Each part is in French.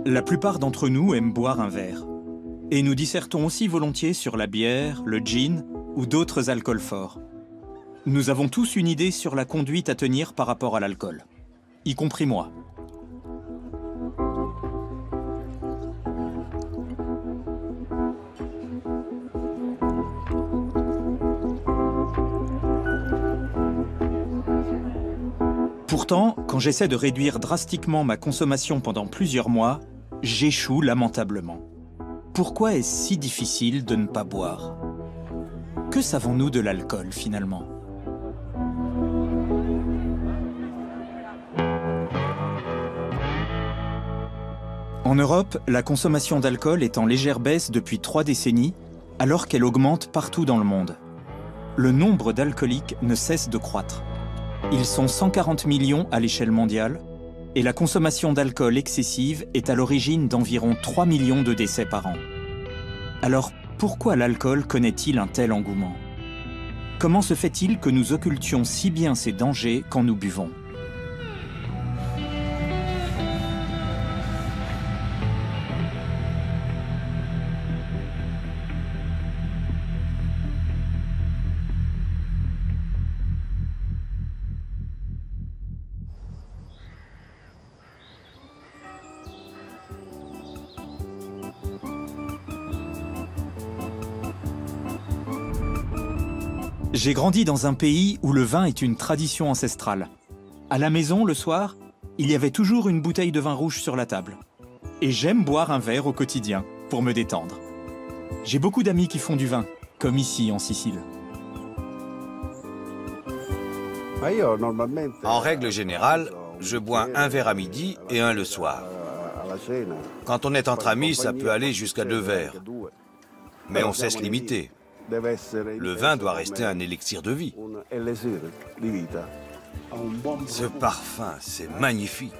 La plupart d'entre nous aiment boire un verre. Et nous dissertons aussi volontiers sur la bière, le gin ou d'autres alcools forts. Nous avons tous une idée sur la conduite à tenir par rapport à l'alcool, y compris moi. Pourtant, quand j'essaie de réduire drastiquement ma consommation pendant plusieurs mois, j'échoue lamentablement. Pourquoi est-ce si difficile de ne pas boire? Que savons-nous de l'alcool finalement? En Europe, la consommation d'alcool est en légère baisse depuis 3 décennies, alors qu'elle augmente partout dans le monde. Le nombre d'alcooliques ne cesse de croître. Ils sont 140 millions à l'échelle mondiale, et la consommation d'alcool excessive est à l'origine d'environ 3 millions de décès par an. Alors, pourquoi l'alcool connaît-il un tel engouement? Comment se fait-il que nous occultions si bien ses dangers quand nous buvons? J'ai grandi dans un pays où le vin est une tradition ancestrale. À la maison, le soir, il y avait toujours une bouteille de vin rouge sur la table. Et j'aime boire un verre au quotidien, pour me détendre. J'ai beaucoup d'amis qui font du vin, comme ici en Sicile. En règle générale, je bois un verre à midi et un le soir. Quand on est entre amis, ça peut aller jusqu'à 2 verres. Mais on sait se limiter. Le vin doit rester un élixir de vie. Ce parfum, c'est magnifique.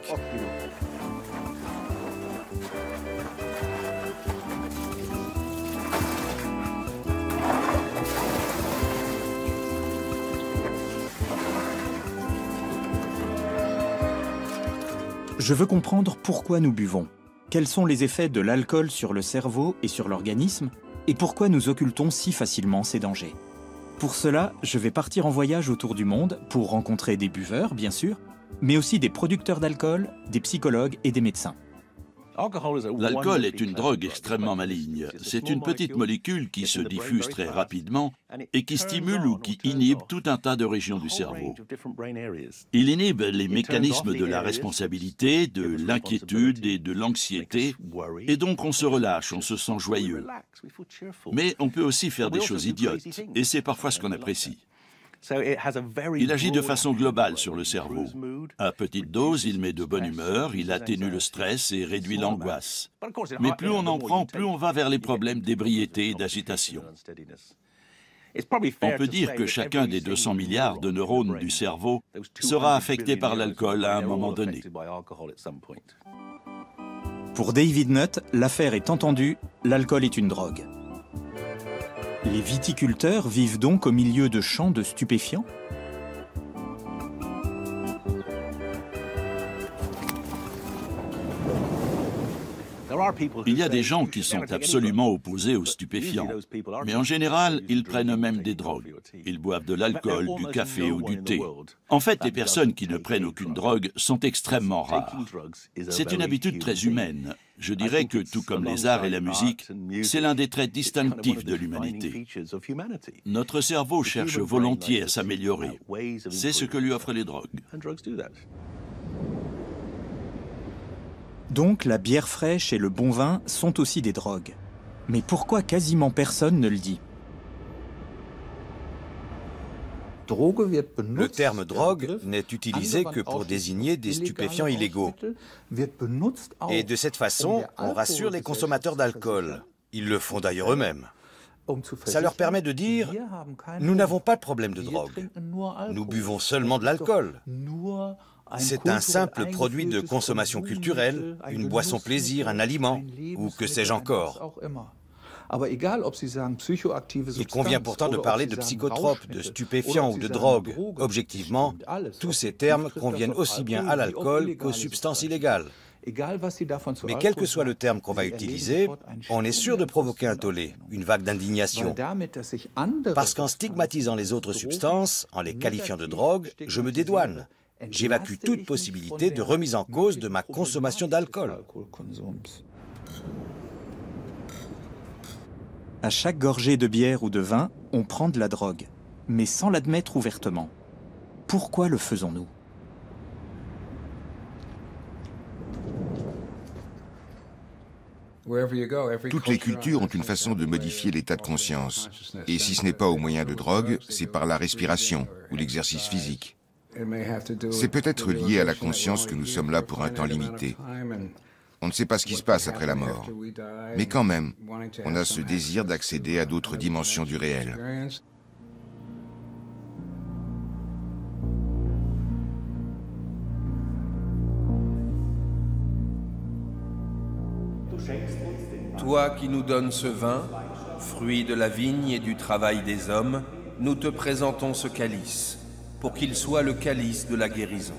Je veux comprendre pourquoi nous buvons. Quels sont les effets de l'alcool sur le cerveau et sur l'organisme? Et pourquoi nous occultons si facilement ces dangers? Pour cela, je vais partir en voyage autour du monde pour rencontrer des buveurs, bien sûr, mais aussi des producteurs d'alcool, des psychologues et des médecins. L'alcool est une drogue extrêmement maligne. C'est une petite molécule qui se diffuse très rapidement et qui stimule ou qui inhibe tout un tas de régions du cerveau. Il inhibe les mécanismes de la responsabilité, de l'inquiétude et de l'anxiété, et donc on se relâche, on se sent joyeux. Mais on peut aussi faire des choses idiotes, et c'est parfois ce qu'on apprécie. Il agit de façon globale sur le cerveau. À petite dose, il met de bonne humeur, il atténue le stress et réduit l'angoisse. Mais plus on en prend, plus on va vers les problèmes d'ébriété et d'agitation. On peut dire que chacun des 200 milliards de neurones du cerveau sera affecté par l'alcool à un moment donné. Pour David Nutt, l'affaire est entendue, l'alcool est une drogue. Les viticulteurs vivent donc au milieu de champs de stupéfiants? Il y a des gens qui sont absolument opposés aux stupéfiants, mais en général, ils prennent eux-mêmes des drogues. Ils boivent de l'alcool, du café ou du thé. En fait, les personnes qui ne prennent aucune drogue sont extrêmement rares. C'est une habitude très humaine. Je dirais que, tout comme les arts et la musique, c'est l'un des traits distinctifs de l'humanité. Notre cerveau cherche volontiers à s'améliorer. C'est ce que lui offrent les drogues. Donc la bière fraîche et le bon vin sont aussi des drogues. Mais pourquoi quasiment personne ne le dit? Le terme drogue n'est utilisé que pour désigner des stupéfiants illégaux. Et de cette façon, on rassure les consommateurs d'alcool. Ils le font d'ailleurs eux-mêmes. Ça leur permet de dire « Nous n'avons pas de problème de drogue. Nous buvons seulement de l'alcool. C'est un simple produit de consommation culturelle, une boisson plaisir, un aliment, ou que sais-je encore. » Il convient pourtant de parler de psychotropes, de stupéfiants ou de drogues. Objectivement, tous ces termes conviennent aussi bien à l'alcool qu'aux substances illégales. Mais quel que soit le terme qu'on va utiliser, on est sûr de provoquer un tollé, une vague d'indignation. Parce qu'en stigmatisant les autres substances, en les qualifiant de drogue, je me dédouane. J'évacue toute possibilité de remise en cause de ma consommation d'alcool. À chaque gorgée de bière ou de vin, on prend de la drogue, mais sans l'admettre ouvertement. Pourquoi le faisons-nous ? Toutes les cultures ont une façon de modifier l'état de conscience. Et si ce n'est pas au moyen de drogue, c'est par la respiration ou l'exercice physique. C'est peut-être lié à la conscience que nous sommes là pour un temps limité. On ne sait pas ce qui se passe après la mort. Mais quand même, on a ce désir d'accéder à d'autres dimensions du réel. Toi qui nous donnes ce vin, fruit de la vigne et du travail des hommes, nous te présentons ce calice, pour qu'il soit le calice de la guérison.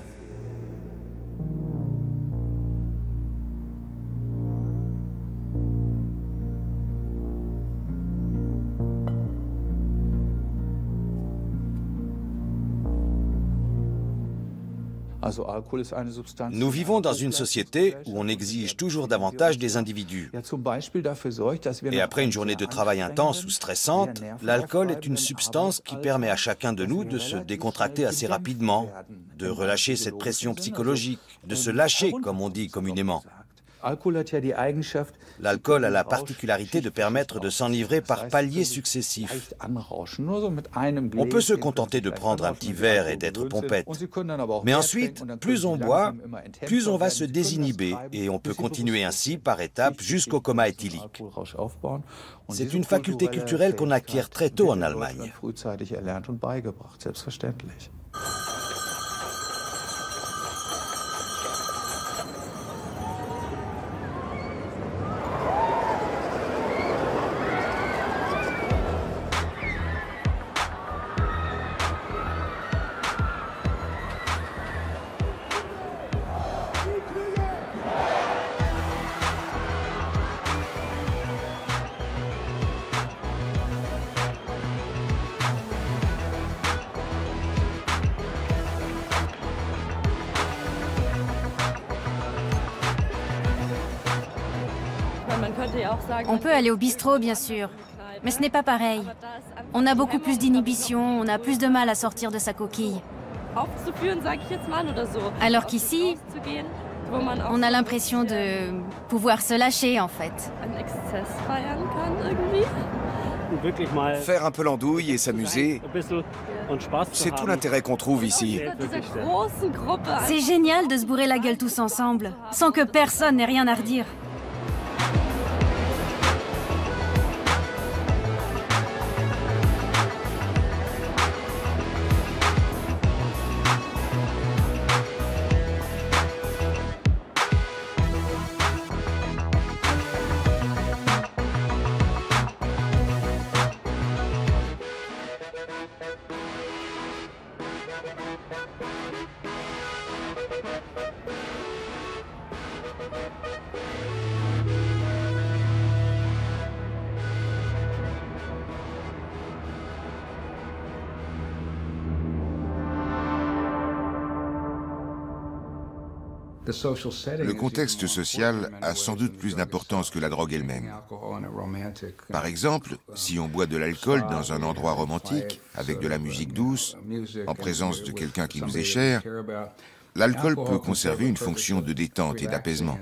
Nous vivons dans une société où on exige toujours davantage des individus. Et après une journée de travail intense ou stressante, l'alcool est une substance qui permet à chacun de nous de se décontracter assez rapidement, de relâcher cette pression psychologique, de se lâcher, comme on dit communément. L'alcool a la particularité de permettre de s'enivrer par paliers successifs. On peut se contenter de prendre un petit verre et d'être pompette. Mais ensuite, plus on boit, plus on va se désinhiber et on peut continuer ainsi par étapes jusqu'au coma éthylique. C'est une faculté culturelle qu'on acquiert très tôt en Allemagne. On peut aller au bistrot, bien sûr, mais ce n'est pas pareil. On a beaucoup plus d'inhibition, on a plus de mal à sortir de sa coquille. Alors qu'ici, on a l'impression de pouvoir se lâcher, en fait. Faire un peu l'andouille et s'amuser, c'est tout l'intérêt qu'on trouve ici. C'est génial de se bourrer la gueule tous ensemble, sans que personne n'ait rien à redire. Le contexte social a sans doute plus d'importance que la drogue elle-même. Par exemple, si on boit de l'alcool dans un endroit romantique, avec de la musique douce, en présence de quelqu'un qui nous est cher, l'alcool peut conserver une fonction de détente et d'apaisement.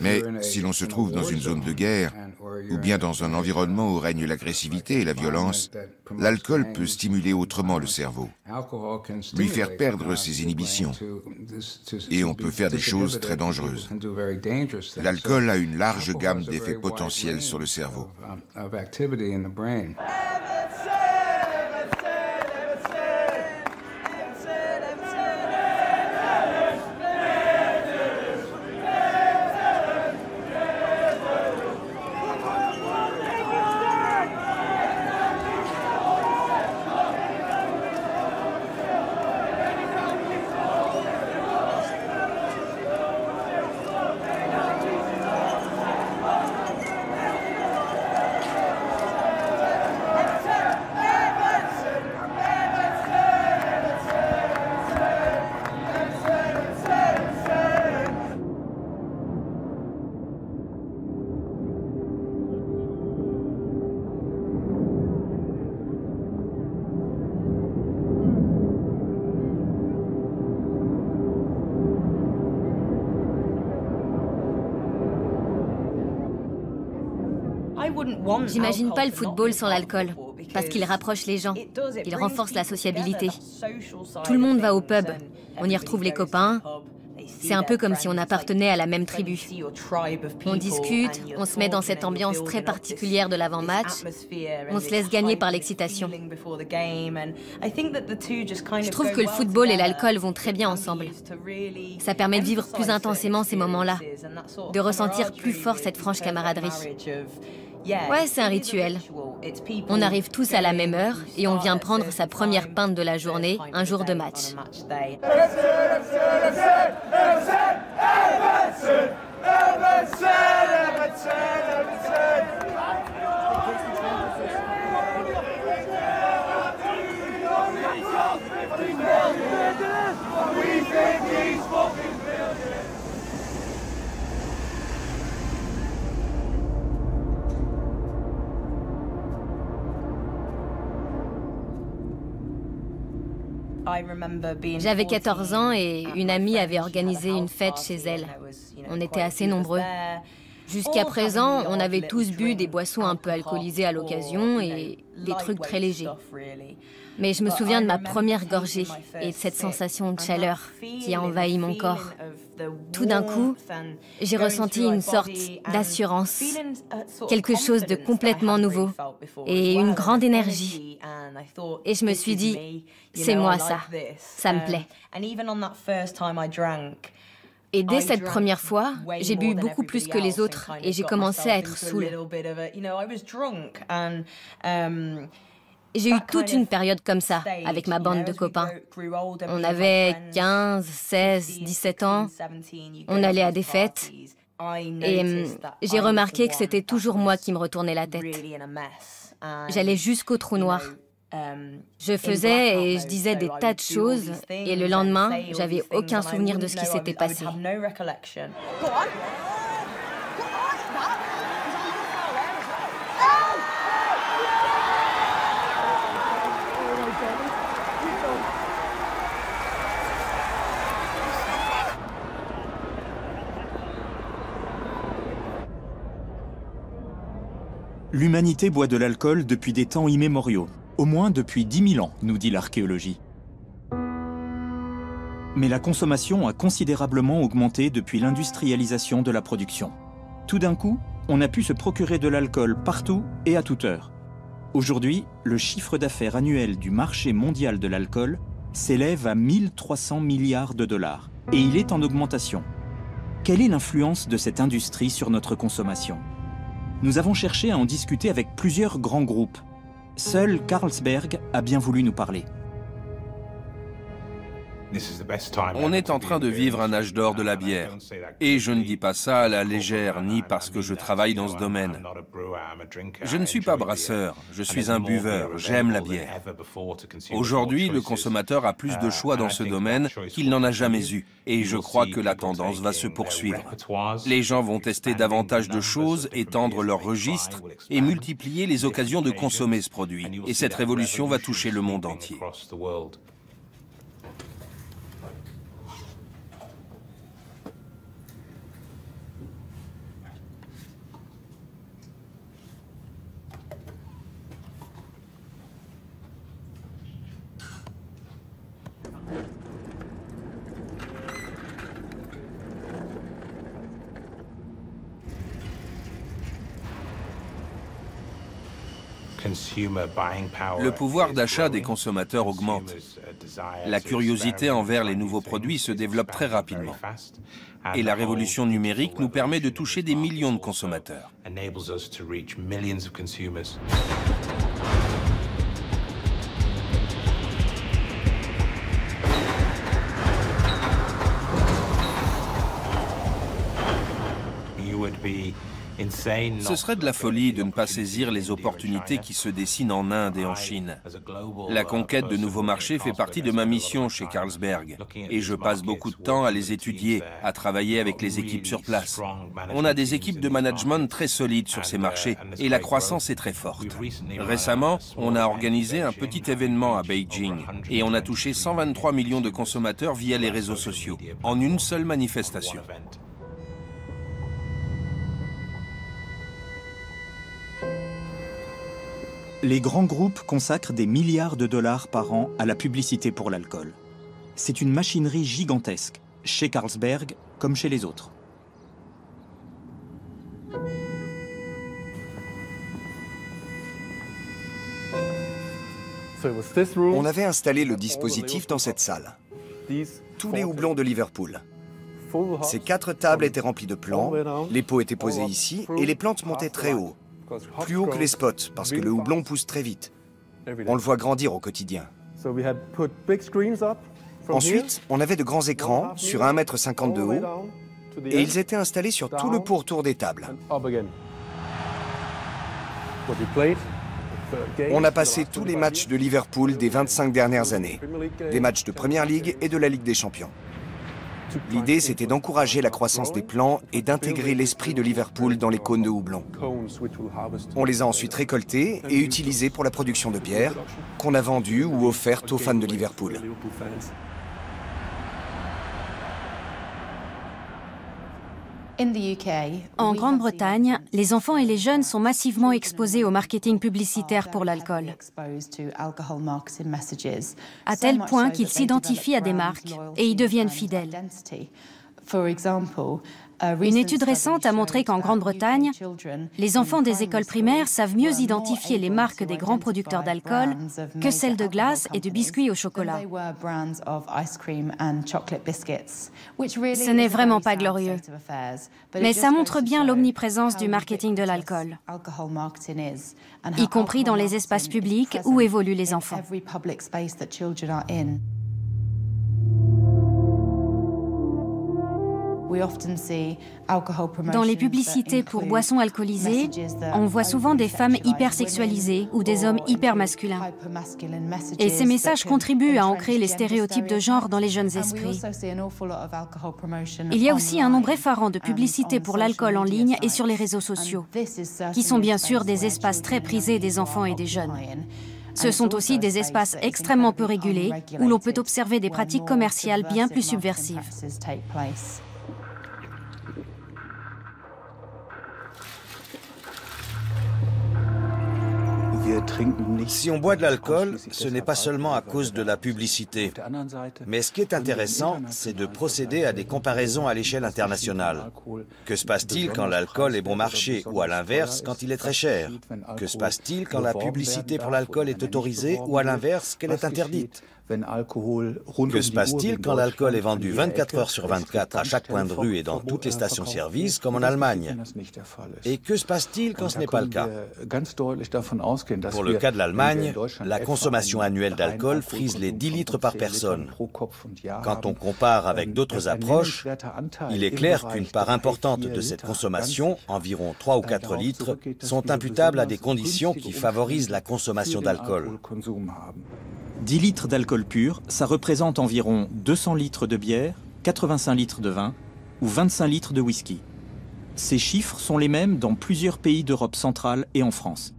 Mais si l'on se trouve dans une zone de guerre, ou bien dans un environnement où règne l'agressivité et la violence, l'alcool peut stimuler autrement le cerveau, lui faire perdre ses inhibitions, et on peut faire des choses très dangereuses. L'alcool a une large gamme d'effets potentiels sur le cerveau. J'imagine pas le football sans l'alcool, parce qu'il rapproche les gens, il renforce la sociabilité. Tout le monde va au pub, on y retrouve les copains. C'est un peu comme si on appartenait à la même tribu. On discute, on se met dans cette ambiance très particulière de l'avant-match. On se laisse gagner par l'excitation. Je trouve que le football et l'alcool vont très bien ensemble. Ça permet de vivre plus intensément ces moments-là, de ressentir plus fort cette franche camaraderie. Ouais, c'est un rituel. On arrive tous à la même heure et on vient prendre sa première pinte de la journée, un jour de match. J'avais 14 ans et une amie avait organisé une fête chez elle. On était assez nombreux. Jusqu'à présent, on avait tous bu des boissons un peu alcoolisées à l'occasion et des trucs très légers. Mais je me souviens de ma première gorgée et de cette sensation de chaleur qui a envahi mon corps. Tout d'un coup, j'ai ressenti une sorte d'assurance, quelque chose de complètement nouveau et une grande énergie. Et je me suis dit, c'est moi ça me plaît. Et dès cette première fois, j'ai bu beaucoup plus que les autres et j'ai commencé à être saoule. J'ai eu toute une période comme ça, avec ma bande de copains. On avait 15, 16, 17 ans, on allait à des fêtes, et j'ai remarqué que c'était toujours moi qui me retournais la tête. J'allais jusqu'au trou noir. Je faisais et je disais des tas de choses, et le lendemain, j'avais aucun souvenir de ce qui s'était passé. L'humanité boit de l'alcool depuis des temps immémoriaux, au moins depuis 10 000 ans, nous dit l'archéologie. Mais la consommation a considérablement augmenté depuis l'industrialisation de la production. Tout d'un coup, on a pu se procurer de l'alcool partout et à toute heure. Aujourd'hui, le chiffre d'affaires annuel du marché mondial de l'alcool s'élève à 1 300 milliards de dollars, et il est en augmentation. Quelle est l'influence de cette industrie sur notre consommation ? Nous avons cherché à en discuter avec plusieurs grands groupes. Seul Carlsberg a bien voulu nous parler. On est en train de vivre un âge d'or de la bière. Et je ne dis pas ça à la légère, ni parce que je travaille dans ce domaine. Je ne suis pas brasseur, je suis un buveur, j'aime la bière. Aujourd'hui, le consommateur a plus de choix dans ce domaine qu'il n'en a jamais eu. Et je crois que la tendance va se poursuivre. Les gens vont tester davantage de choses, étendre leur registre et multiplier les occasions de consommer ce produit. Et cette révolution va toucher le monde entier. Le pouvoir d'achat des consommateurs augmente. La curiosité envers les nouveaux produits se développe très rapidement. Et la révolution numérique nous permet de toucher des millions de consommateurs. Ce serait de la folie de ne pas saisir les opportunités qui se dessinent en Inde et en Chine. La conquête de nouveaux marchés fait partie de ma mission chez Carlsberg. Et je passe beaucoup de temps à les étudier, à travailler avec les équipes sur place. On a des équipes de management très solides sur ces marchés et la croissance est très forte. Récemment, on a organisé un petit événement à Beijing et on a touché 123 millions de consommateurs via les réseaux sociaux, en une seule manifestation. Les grands groupes consacrent des milliards de dollars par an à la publicité pour l'alcool. C'est une machinerie gigantesque, chez Carlsberg comme chez les autres. On avait installé le dispositif dans cette salle. Tous les houblons de Liverpool. Ces 4 tables étaient remplies de plants, les pots étaient posés ici et les plantes montaient très haut. Plus haut que les spots, parce que le houblon pousse très vite. On le voit grandir au quotidien. Ensuite, on avait de grands écrans sur 1,50 m de haut et ils étaient installés sur tout le pourtour des tables. On a passé tous les matchs de Liverpool des 25 dernières années, des matchs de Première Ligue et de la Ligue des Champions. L'idée, c'était d'encourager la croissance des plants et d'intégrer l'esprit de Liverpool dans les cônes de houblon. On les a ensuite récoltés et utilisés pour la production de bière, qu'on a vendue ou offerte aux fans de Liverpool. En Grande-Bretagne, les enfants et les jeunes sont massivement exposés au marketing publicitaire pour l'alcool, à tel point qu'ils s'identifient à des marques et y deviennent fidèles. Une étude récente a montré qu'en Grande-Bretagne, les enfants des écoles primaires savent mieux identifier les marques des grands producteurs d'alcool que celles de glace et de biscuits au chocolat. Ce n'est vraiment pas glorieux, mais ça montre bien l'omniprésence du marketing de l'alcool, y compris dans les espaces publics où évoluent les enfants. Dans les publicités pour boissons alcoolisées, on voit souvent des femmes hypersexualisées ou des hommes hyper masculins. Et ces messages contribuent à ancrer les stéréotypes de genre dans les jeunes esprits. Il y a aussi un nombre effarant de publicités pour l'alcool en ligne et sur les réseaux sociaux, qui sont bien sûr des espaces très prisés des enfants et des jeunes. Ce sont aussi des espaces extrêmement peu régulés, où l'on peut observer des pratiques commerciales bien plus subversives. Si on boit de l'alcool, ce n'est pas seulement à cause de la publicité. Mais ce qui est intéressant, c'est de procéder à des comparaisons à l'échelle internationale. Que se passe-t-il quand l'alcool est bon marché ou à l'inverse quand il est très cher? Que se passe-t-il quand la publicité pour l'alcool est autorisée ou à l'inverse qu'elle est interdite? Que se passe-t-il quand l'alcool est vendu 24 heures sur 24 à chaque coin de rue et dans toutes les stations-service, comme en Allemagne? Et que se passe-t-il quand ce n'est pas le cas? Pour le cas de l'Allemagne, la consommation annuelle d'alcool frise les 10 litres par personne. Quand on compare avec d'autres approches, il est clair qu'une part importante de cette consommation, environ 3 ou 4 litres, sont imputables à des conditions qui favorisent la consommation d'alcool. 10 litres d'alcool pur, ça représente environ 200 litres de bière, 85 litres de vin ou 25 litres de whisky. Ces chiffres sont les mêmes dans plusieurs pays d'Europe centrale et en France.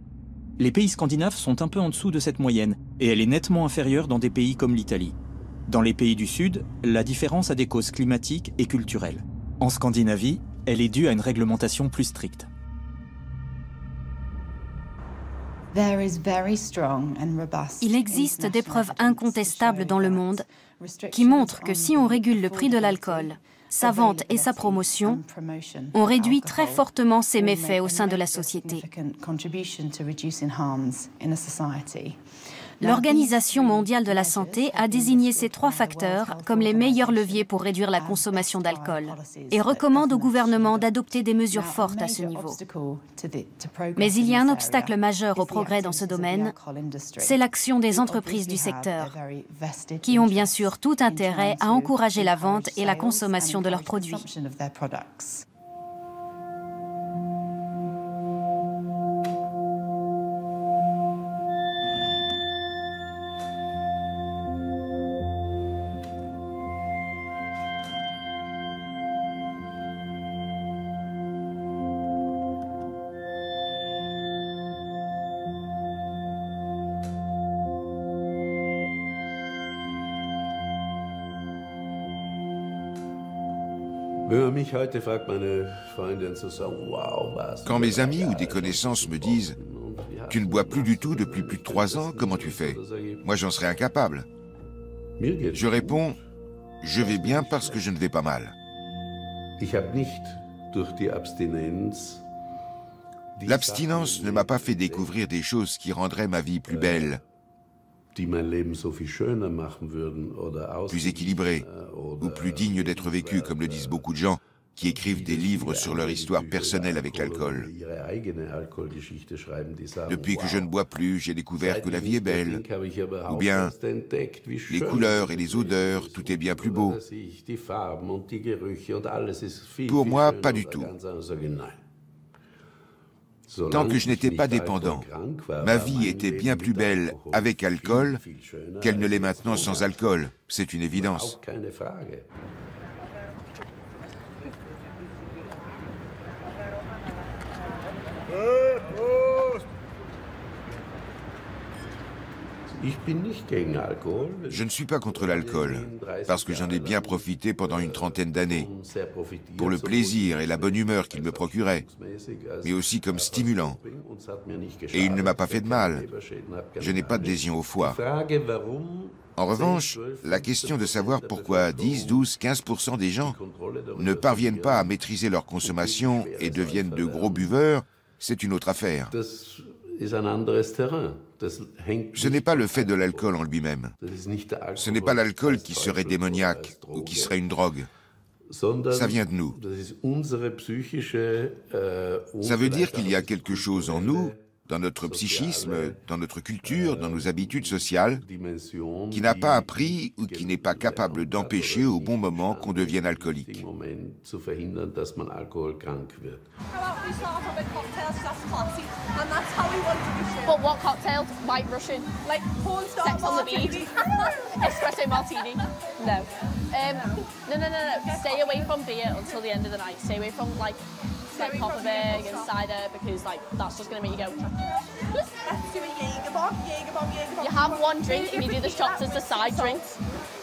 Les pays scandinaves sont un peu en dessous de cette moyenne et elle est nettement inférieure dans des pays comme l'Italie. Dans les pays du Sud, la différence a des causes climatiques et culturelles. En Scandinavie, elle est due à une réglementation plus stricte. Il existe des preuves incontestables dans le monde qui montrent que si on régule le prix de l'alcool, sa vente et sa promotion, on réduit très fortement ses méfaits au sein de la société. L'Organisation mondiale de la santé a désigné ces 3 facteurs comme les meilleurs leviers pour réduire la consommation d'alcool et recommande au gouvernement d'adopter des mesures fortes à ce niveau. Mais il y a un obstacle majeur au progrès dans ce domaine, c'est l'action des entreprises du secteur, qui ont bien sûr tout intérêt à encourager la vente et la consommation de leurs produits. Quand mes amis ou des connaissances me disent Tu ne bois plus du tout depuis plus de 3 ans, comment tu fais? Moi, j'en serais incapable. Je réponds, je vais bien parce que je ne vais pas mal. L'abstinence ne m'a pas fait découvrir des choses qui rendraient ma vie plus belle, plus équilibrée, ou plus digne d'être vécue, comme le disent beaucoup de gens qui écrivent des livres sur leur histoire personnelle avec l'alcool. Depuis que je ne bois plus, j'ai découvert que la vie est belle. Ou bien, les couleurs et les odeurs, tout est bien plus beau. Pour moi, pas du tout. Tant que je n'étais pas dépendant, ma vie était bien plus belle avec alcool qu'elle ne l'est maintenant sans alcool. C'est une évidence. Je ne suis pas contre l'alcool, parce que j'en ai bien profité pendant une trentaine d'années, pour le plaisir et la bonne humeur qu'il me procurait, mais aussi comme stimulant. Et il ne m'a pas fait de mal. Je n'ai pas de lésion au foie. En revanche, la question de savoir pourquoi 10, 12, 15% des gens ne parviennent pas à maîtriser leur consommation et deviennent de gros buveurs, c'est une autre affaire. Ce n'est pas le fait de l'alcool en lui-même. Ce n'est pas l'alcool qui serait démoniaque ou qui serait une drogue. Ça vient de nous. Ça veut dire qu'il y a quelque chose en nous, dans notre psychisme, dans notre culture, dans nos habitudes sociales, qui n'a pas appris ou qui n'est pas capable d'empêcher au bon moment qu'on devienne alcoolique. But what cocktails? White Russian? Like porn star Sex on the beach? Espresso martini? No. No. Stay away from beer until the end of the night. Stay away from like Kopparberg and cider because like that's just going to make you go. Let's do a Jägerbomb. You have one drink and you do the shots as the side drinks.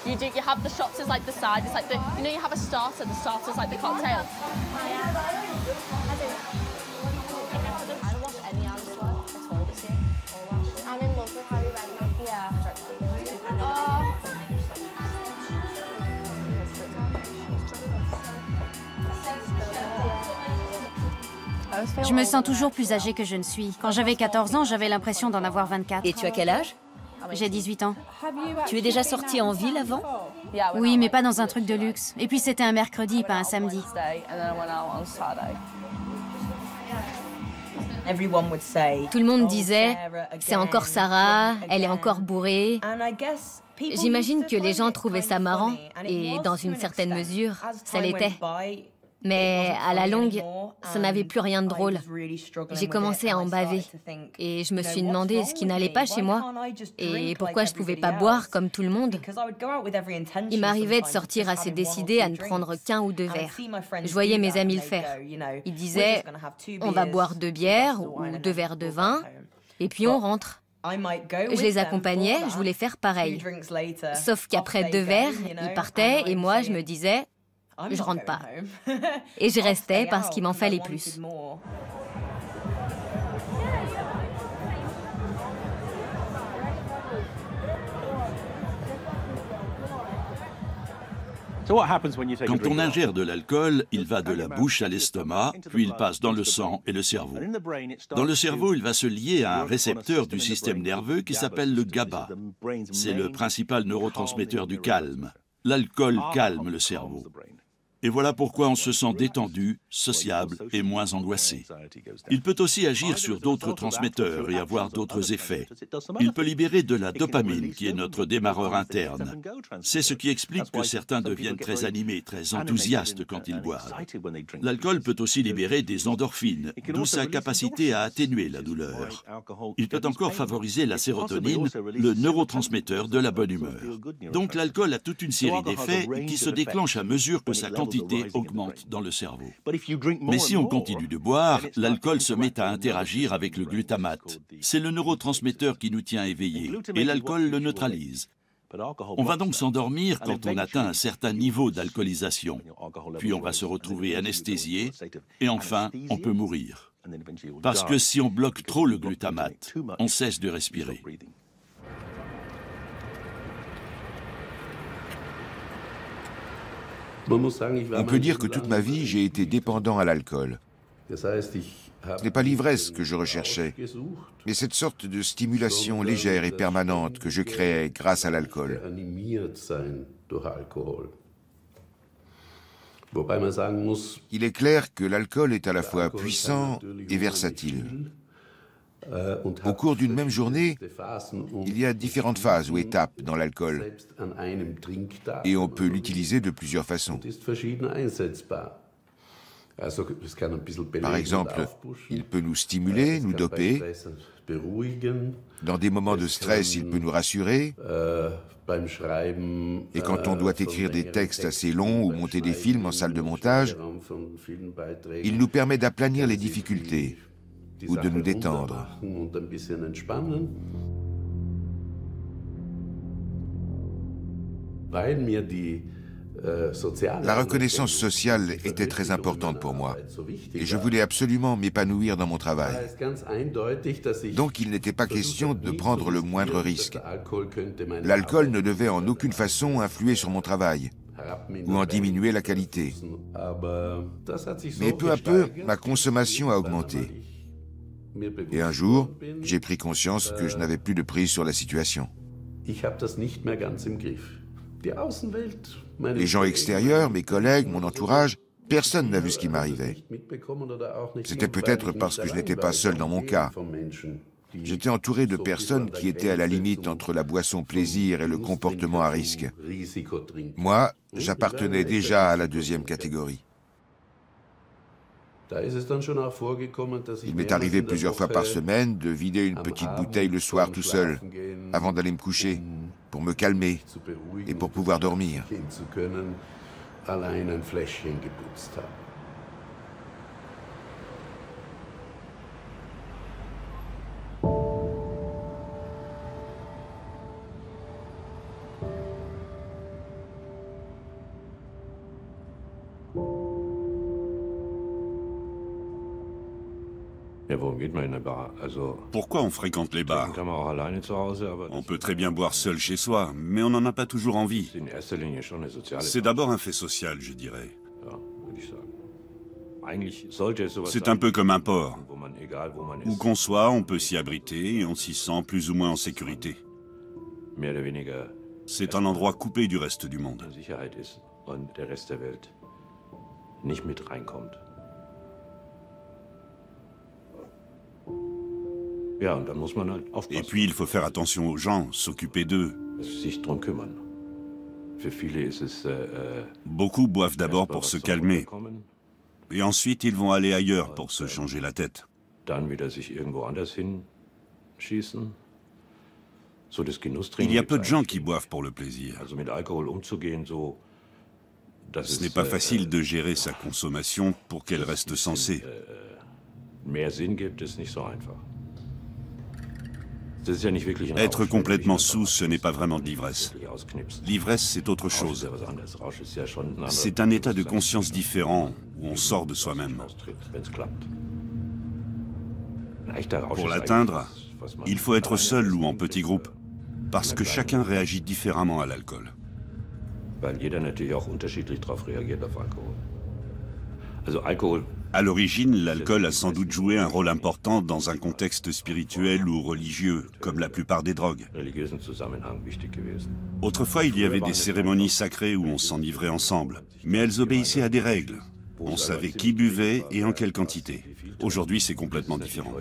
You have the shots as like the side. It's like the you have a starter. The starter's like the cocktail. I'm in love with Harry Redknapp. Yeah. Je me sens toujours plus âgée que je ne suis. Quand j'avais 14 ans, j'avais l'impression d'en avoir 24. Et tu as quel âge? J'ai 18 ans. Tu es déjà sortie en ville avant? Oui, mais pas dans un truc de luxe. Et puis c'était un mercredi, pas un samedi. Tout le monde disait, c'est encore Sarah, elle est encore bourrée. J'imagine que les gens trouvaient ça marrant, et dans une certaine mesure, ça l'était. Mais à la longue, ça n'avait plus rien de drôle. J'ai commencé à en baver. Et je me suis demandé ce qui n'allait pas chez moi et pourquoi je ne pouvais pas boire comme tout le monde. Il m'arrivait de sortir assez décidée à ne prendre qu'un ou 2 verres. Je voyais mes amis le faire. Ils disaient, on va boire 2 bières ou 2 verres de vin et puis on rentre. Je les accompagnais, je voulais faire pareil. Sauf qu'après 2 verres, ils partaient et moi, je me disais, je rentre pas. Et je restais parce qu'il m'en fallait plus. Quand on ingère de l'alcool, il va de la bouche à l'estomac, puis il passe dans le sang et le cerveau. Dans le cerveau, il va se lier à un récepteur du système nerveux qui s'appelle le GABA. C'est le principal neurotransmetteur du calme. L'alcool calme le cerveau. Et voilà pourquoi on se sent détendu, sociable et moins angoissé. Il peut aussi agir sur d'autres transmetteurs et avoir d'autres effets. Il peut libérer de la dopamine, qui est notre démarreur interne. C'est ce qui explique que certains deviennent très animés, très enthousiastes quand ils boivent. L'alcool peut aussi libérer des endorphines, d'où sa capacité à atténuer la douleur. Il peut encore favoriser la sérotonine, le neurotransmetteur de la bonne humeur. Donc l'alcool a toute une série d'effets qui se déclenchent à mesure que sa quantité augmente dans le cerveau. Mais si on continue de boire, l'alcool se met à interagir avec le glutamate. C'est le neurotransmetteur qui nous tient éveillés, et l'alcool le neutralise. On va donc s'endormir quand on atteint un certain niveau d'alcoolisation. Puis on va se retrouver anesthésié, et enfin, on peut mourir. Parce que si on bloque trop le glutamate, on cesse de respirer. On peut dire que toute ma vie, j'ai été dépendant à l'alcool. Ce n'est pas l'ivresse que je recherchais, mais cette sorte de stimulation légère et permanente que je créais grâce à l'alcool. Il est clair que l'alcool est à la fois puissant et versatile. Au cours d'une même journée, il y a différentes phases ou étapes dans l'alcool, et on peut l'utiliser de plusieurs façons. Par exemple, il peut nous stimuler, nous doper. Dans des moments de stress, il peut nous rassurer. Et quand on doit écrire des textes assez longs ou monter des films en salle de montage, il nous permet d'aplanir les difficultés ou de nous détendre. La reconnaissance sociale était très importante pour moi et je voulais absolument m'épanouir dans mon travail. Donc il n'était pas question de prendre le moindre risque. L'alcool ne devait en aucune façon influer sur mon travail ou en diminuer la qualité. Mais peu à peu, ma consommation a augmenté. Et un jour, j'ai pris conscience que je n'avais plus de prise sur la situation. Les gens extérieurs, mes collègues, mon entourage, personne n'a vu ce qui m'arrivait. C'était peut-être parce que je n'étais pas seul dans mon cas. J'étais entouré de personnes qui étaient à la limite entre la boisson plaisir et le comportement à risque. Moi, j'appartenais déjà à la deuxième catégorie. Il m'est arrivé plusieurs fois par semaine de vider une petite bouteille le soir tout seul, avant d'aller me coucher, pour me calmer et pour pouvoir dormir. Pourquoi on fréquente les bars? On peut très bien boire seul chez soi, mais on n'en a pas toujours envie. C'est d'abord un fait social, je dirais. C'est un peu comme un port. Où qu'on soit, on peut s'y abriter et on s'y sent plus ou moins en sécurité. C'est un endroit coupé du reste du monde. Et puis, il faut faire attention aux gens, s'occuper d'eux. Beaucoup boivent d'abord pour se calmer. Et ensuite, ils vont aller ailleurs pour se changer la tête. Il y a peu de gens qui boivent pour le plaisir. Ce n'est pas facile de gérer sa consommation pour qu'elle reste sensée. Être complètement sous, ce n'est pas vraiment de l'ivresse. L'ivresse, c'est autre chose. C'est un état de conscience différent où on sort de soi-même. Pour l'atteindre, il faut être seul ou en petit groupe, parce que chacun réagit différemment à l'alcool. À l'origine, l'alcool a sans doute joué un rôle important dans un contexte spirituel ou religieux, comme la plupart des drogues. Autrefois, il y avait des cérémonies sacrées où on s'enivrait ensemble, mais elles obéissaient à des règles. On savait qui buvait et en quelle quantité. Aujourd'hui, c'est complètement différent.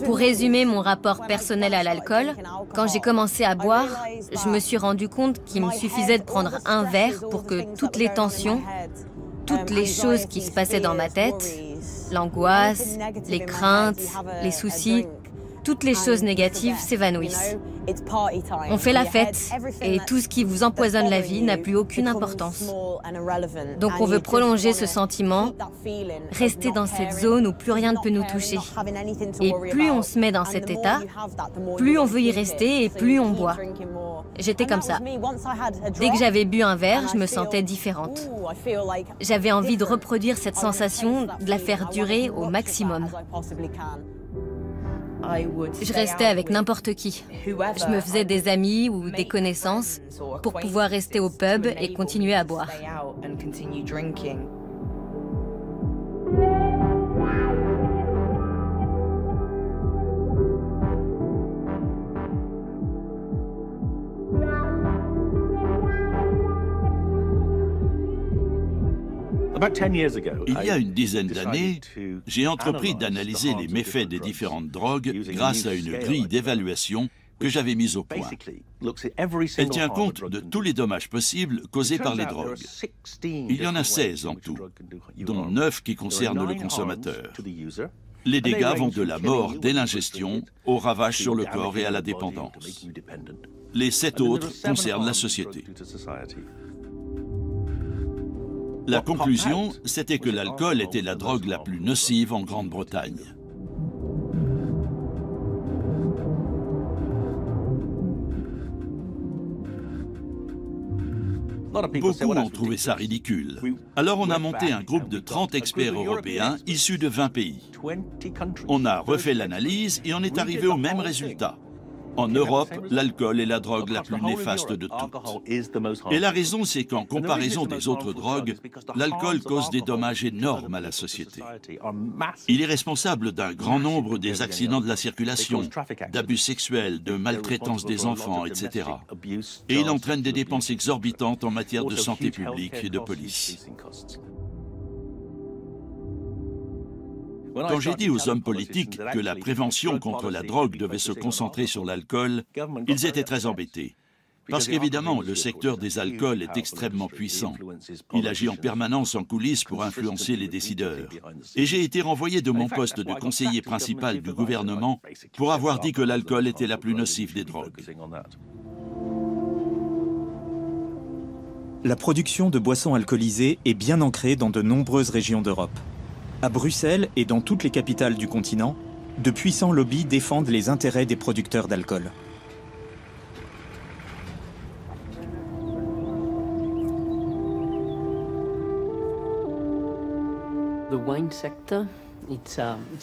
Pour résumer mon rapport personnel à l'alcool, quand j'ai commencé à boire, je me suis rendu compte qu'il me suffisait de prendre un verre pour que toutes les tensions, toutes les choses qui se passaient dans ma tête, l'angoisse, les craintes, les soucis, toutes les choses négatives s'évanouissent. On fait la fête et tout ce qui vous empoisonne la vie n'a plus aucune importance. Donc on veut prolonger ce sentiment, rester dans cette zone où plus rien ne peut nous toucher. Et plus on se met dans cet état, plus on veut y rester et plus on boit. J'étais comme ça. Dès que j'avais bu un verre, je me sentais différente. J'avais envie de reproduire cette sensation, de la faire durer au maximum. Je restais avec n'importe qui. Je me faisais des amis ou des connaissances pour pouvoir rester au pub et continuer à boire. Il y a une dizaine d'années, j'ai entrepris d'analyser les méfaits des différentes drogues grâce à une grille d'évaluation que j'avais mise au point. Elle tient compte de tous les dommages possibles causés par les drogues. Il y en a 16 en tout, dont 9 qui concernent le consommateur. Les dégâts vont de la mort dès l'ingestion au ravage sur le corps et à la dépendance. Les 7 autres concernent la société. La conclusion, c'était que l'alcool était la drogue la plus nocive en Grande-Bretagne. Beaucoup ont trouvé ça ridicule. Alors on a monté un groupe de 30 experts européens issus de 20 pays. On a refait l'analyse et on est arrivé au même résultat. En Europe, l'alcool est la drogue la plus néfaste de toutes. Et la raison, c'est qu'en comparaison des autres drogues, l'alcool cause des dommages énormes à la société. Il est responsable d'un grand nombre des accidents de la circulation, d'abus sexuels, de maltraitance des enfants, etc. Et il entraîne des dépenses exorbitantes en matière de santé publique et de police. Quand j'ai dit aux hommes politiques que la prévention contre la drogue devait se concentrer sur l'alcool, ils étaient très embêtés. Parce qu'évidemment, le secteur des alcools est extrêmement puissant. Il agit en permanence en coulisses pour influencer les décideurs. Et j'ai été renvoyé de mon poste de conseiller principal du gouvernement pour avoir dit que l'alcool était la plus nocive des drogues. La production de boissons alcoolisées est bien ancrée dans de nombreuses régions d'Europe. À Bruxelles et dans toutes les capitales du continent, de puissants lobbies défendent les intérêts des producteurs d'alcool.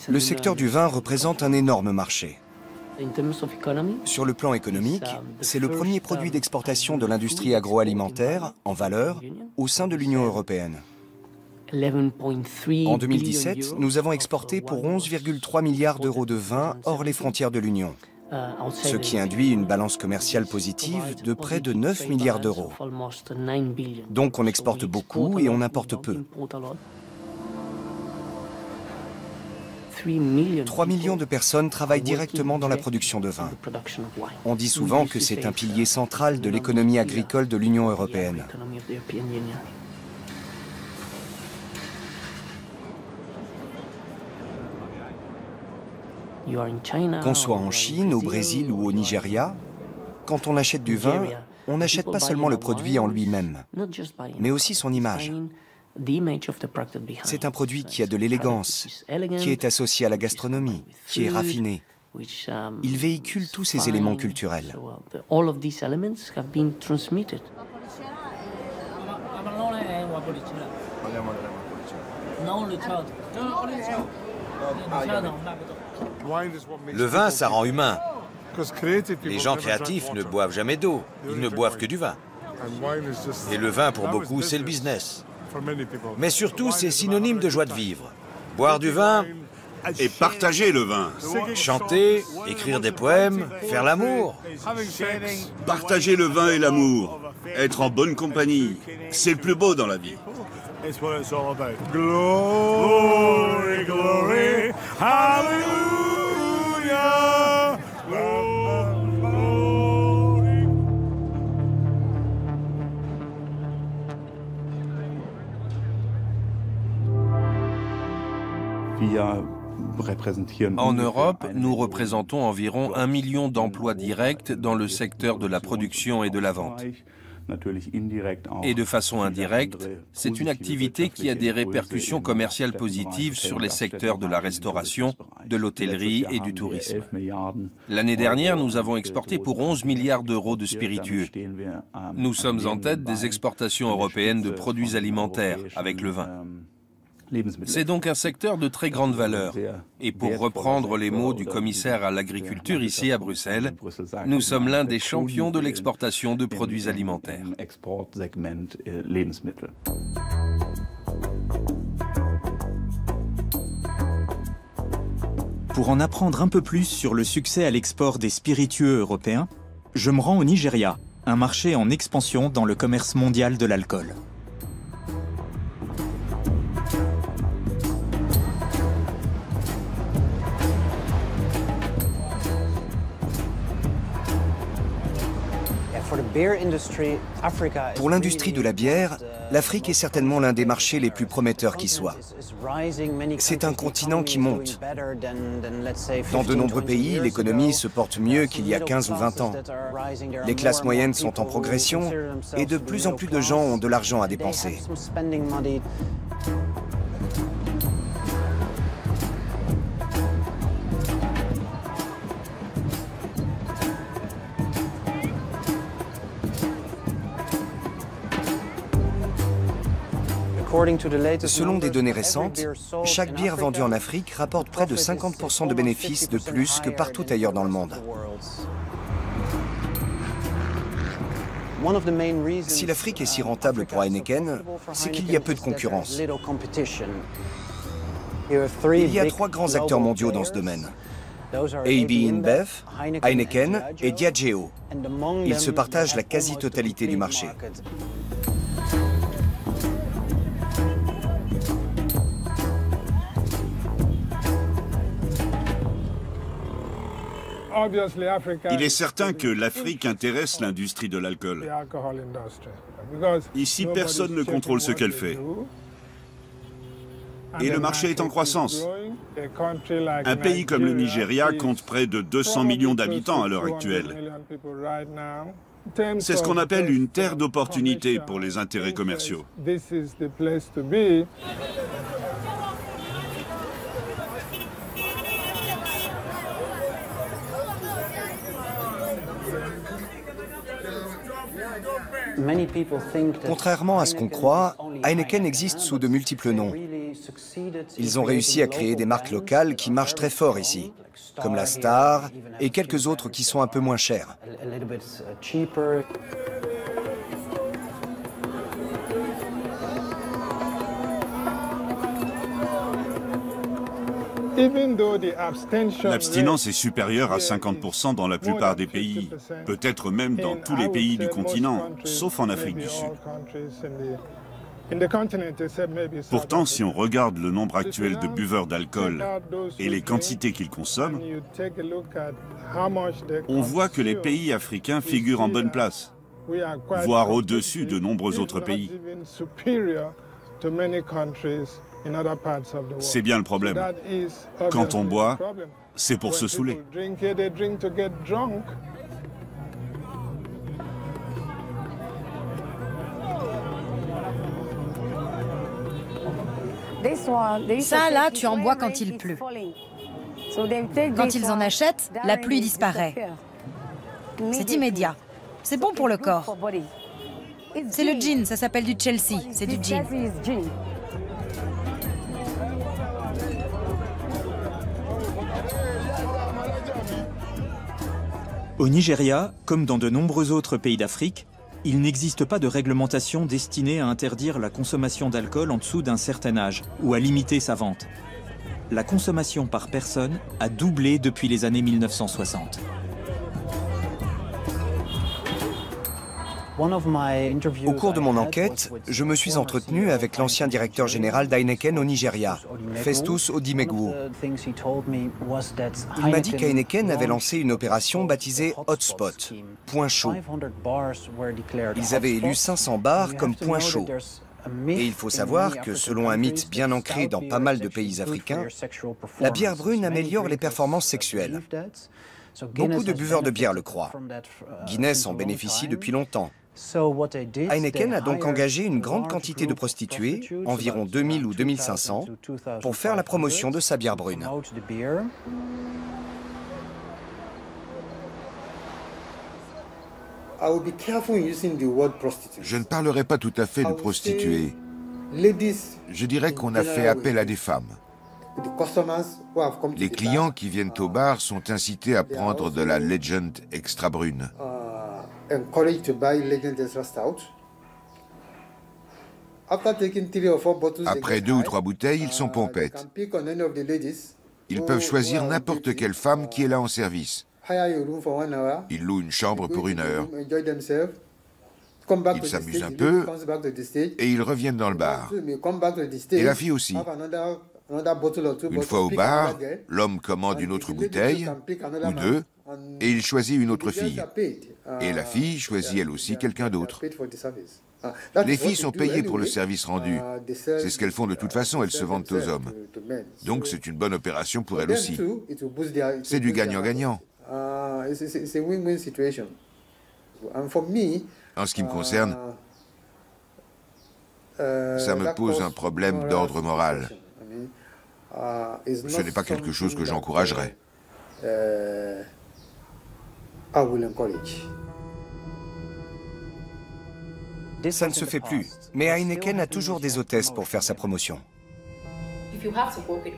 Le secteur du vin représente un énorme marché. Sur le plan économique, c'est le premier produit d'exportation de l'industrie agroalimentaire en valeur au sein de l'Union européenne. En 2017, nous avons exporté pour 11,3 milliards d'euros de vin hors les frontières de l'Union, ce qui induit une balance commerciale positive de près de 9 milliards d'euros. Donc on exporte beaucoup et on importe peu. 3 millions de personnes travaillent directement dans la production de vin. On dit souvent que c'est un pilier central de l'économie agricole de l'Union européenne. Qu'on soit en Chine, au Brésil ou au Nigeria, quand on achète du vin, on n'achète pas seulement le produit en lui-même, mais aussi son image. C'est un produit qui a de l'élégance, qui est associé à la gastronomie, qui est raffiné. Il véhicule tous ces éléments culturels. Le vin, ça rend humain. Les gens créatifs ne boivent jamais d'eau, ils ne boivent que du vin. Et le vin, pour beaucoup, c'est le business. Mais surtout, c'est synonyme de joie de vivre. Boire du vin et partager le vin. Chanter, écrire des poèmes, faire l'amour. Partager le vin et l'amour, être en bonne compagnie, c'est le plus beau dans la vie. Glory, glory, hallelujah. En Europe, nous représentons environ 1 million d'emplois directs dans le secteur de la production et de la vente. Et de façon indirecte, c'est une activité qui a des répercussions commerciales positives sur les secteurs de la restauration, de l'hôtellerie et du tourisme. L'année dernière, nous avons exporté pour 11 milliards d'euros de spiritueux. Nous sommes en tête des exportations européennes de produits alimentaires, avec le vin. C'est donc un secteur de très grande valeur. Et pour reprendre les mots du commissaire à l'agriculture ici à Bruxelles, nous sommes l'un des champions de l'exportation de produits alimentaires. Pour en apprendre un peu plus sur le succès à l'export des spiritueux européens, je me rends au Nigeria, un marché en expansion dans le commerce mondial de l'alcool. Pour l'industrie de la bière, l'Afrique est certainement l'un des marchés les plus prometteurs qui soit. C'est un continent qui monte. Dans de nombreux pays, l'économie se porte mieux qu'il y a 15 ou 20 ans. Les classes moyennes sont en progression et de plus en plus de gens ont de l'argent à dépenser. Selon des données récentes, chaque bière vendue en Afrique rapporte près de 50% de bénéfices de plus que partout ailleurs dans le monde. Si l'Afrique est si rentable pour Heineken, c'est qu'il y a peu de concurrence. Il y a 3 grands acteurs mondiaux dans ce domaine. AB InBev, Heineken et Diageo. Ils se partagent la quasi-totalité du marché. Il est certain que l'Afrique intéresse l'industrie de l'alcool. Ici, personne ne contrôle ce qu'elle fait. Et le marché est en croissance. Un pays comme le Nigeria compte près de 200 millions d'habitants à l'heure actuelle. C'est ce qu'on appelle une terre d'opportunité pour les intérêts commerciaux. Contrairement à ce qu'on croit, Heineken existe sous de multiples noms. Ils ont réussi à créer des marques locales qui marchent très fort ici, comme la Star et quelques autres qui sont un peu moins chères. L'abstinence est supérieure à 50% dans la plupart des pays, peut-être même dans tous les pays du continent, sauf en Afrique du Sud. Pourtant, si on regarde le nombre actuel de buveurs d'alcool et les quantités qu'ils consomment, on voit que les pays africains figurent en bonne place, voire au-dessus de nombreux autres pays. C'est bien le problème. Quand on boit, c'est pour se saouler. Ça, là, tu en bois quand il pleut. Quand ils en achètent, la pluie disparaît. C'est immédiat. C'est bon pour le corps. C'est le gin, ça s'appelle du Chelsea. C'est du gin. Au Nigeria, comme dans de nombreux autres pays d'Afrique, il n'existe pas de réglementation destinée à interdire la consommation d'alcool en dessous d'un certain âge ou à limiter sa vente. La consommation par personne a doublé depuis les années 1960. Au cours de mon enquête, je me suis entretenu avec l'ancien directeur général d'Heineken au Nigeria, Festus Odimegwu. Il m'a dit qu'Heineken avait lancé une opération baptisée Hotspot, point chaud. Ils avaient élu 500 bars comme point chaud. Et il faut savoir que selon un mythe bien ancré dans pas mal de pays africains, la bière brune améliore les performances sexuelles. Beaucoup de buveurs de bière le croient. Guinness en bénéficie depuis longtemps. Heineken a donc engagé une grande quantité de prostituées, environ 2000 ou 2500, pour faire la promotion de sa bière brune. Je ne parlerai pas tout à fait de prostituées. Je dirais qu'on a fait appel à des femmes. Les clients qui viennent au bar sont incités à prendre de la Legend Extra Brune. Après 2 ou 3 bouteilles, ils sont pompettes. Ils peuvent choisir n'importe quelle femme qui est là en service. Ils louent une chambre pour 1 heure. Ils s'amusent un peu et ils reviennent dans le bar. Et la fille aussi. Une fois au bar, l'homme commande une autre bouteille, ou 2, et il choisit une autre fille. Et la fille choisit elle aussi quelqu'un d'autre. Les filles sont payées pour le service rendu. C'est ce qu'elles font de toute façon, elles se vendent aux hommes. Donc c'est une bonne opération pour elles aussi. C'est du gagnant-gagnant. En ce qui me concerne, ça me pose un problème d'ordre moral. Ce n'est pas quelque chose que j'encouragerais. Ça ne se fait plus, mais Heineken a toujours des hôtesses pour faire sa promotion.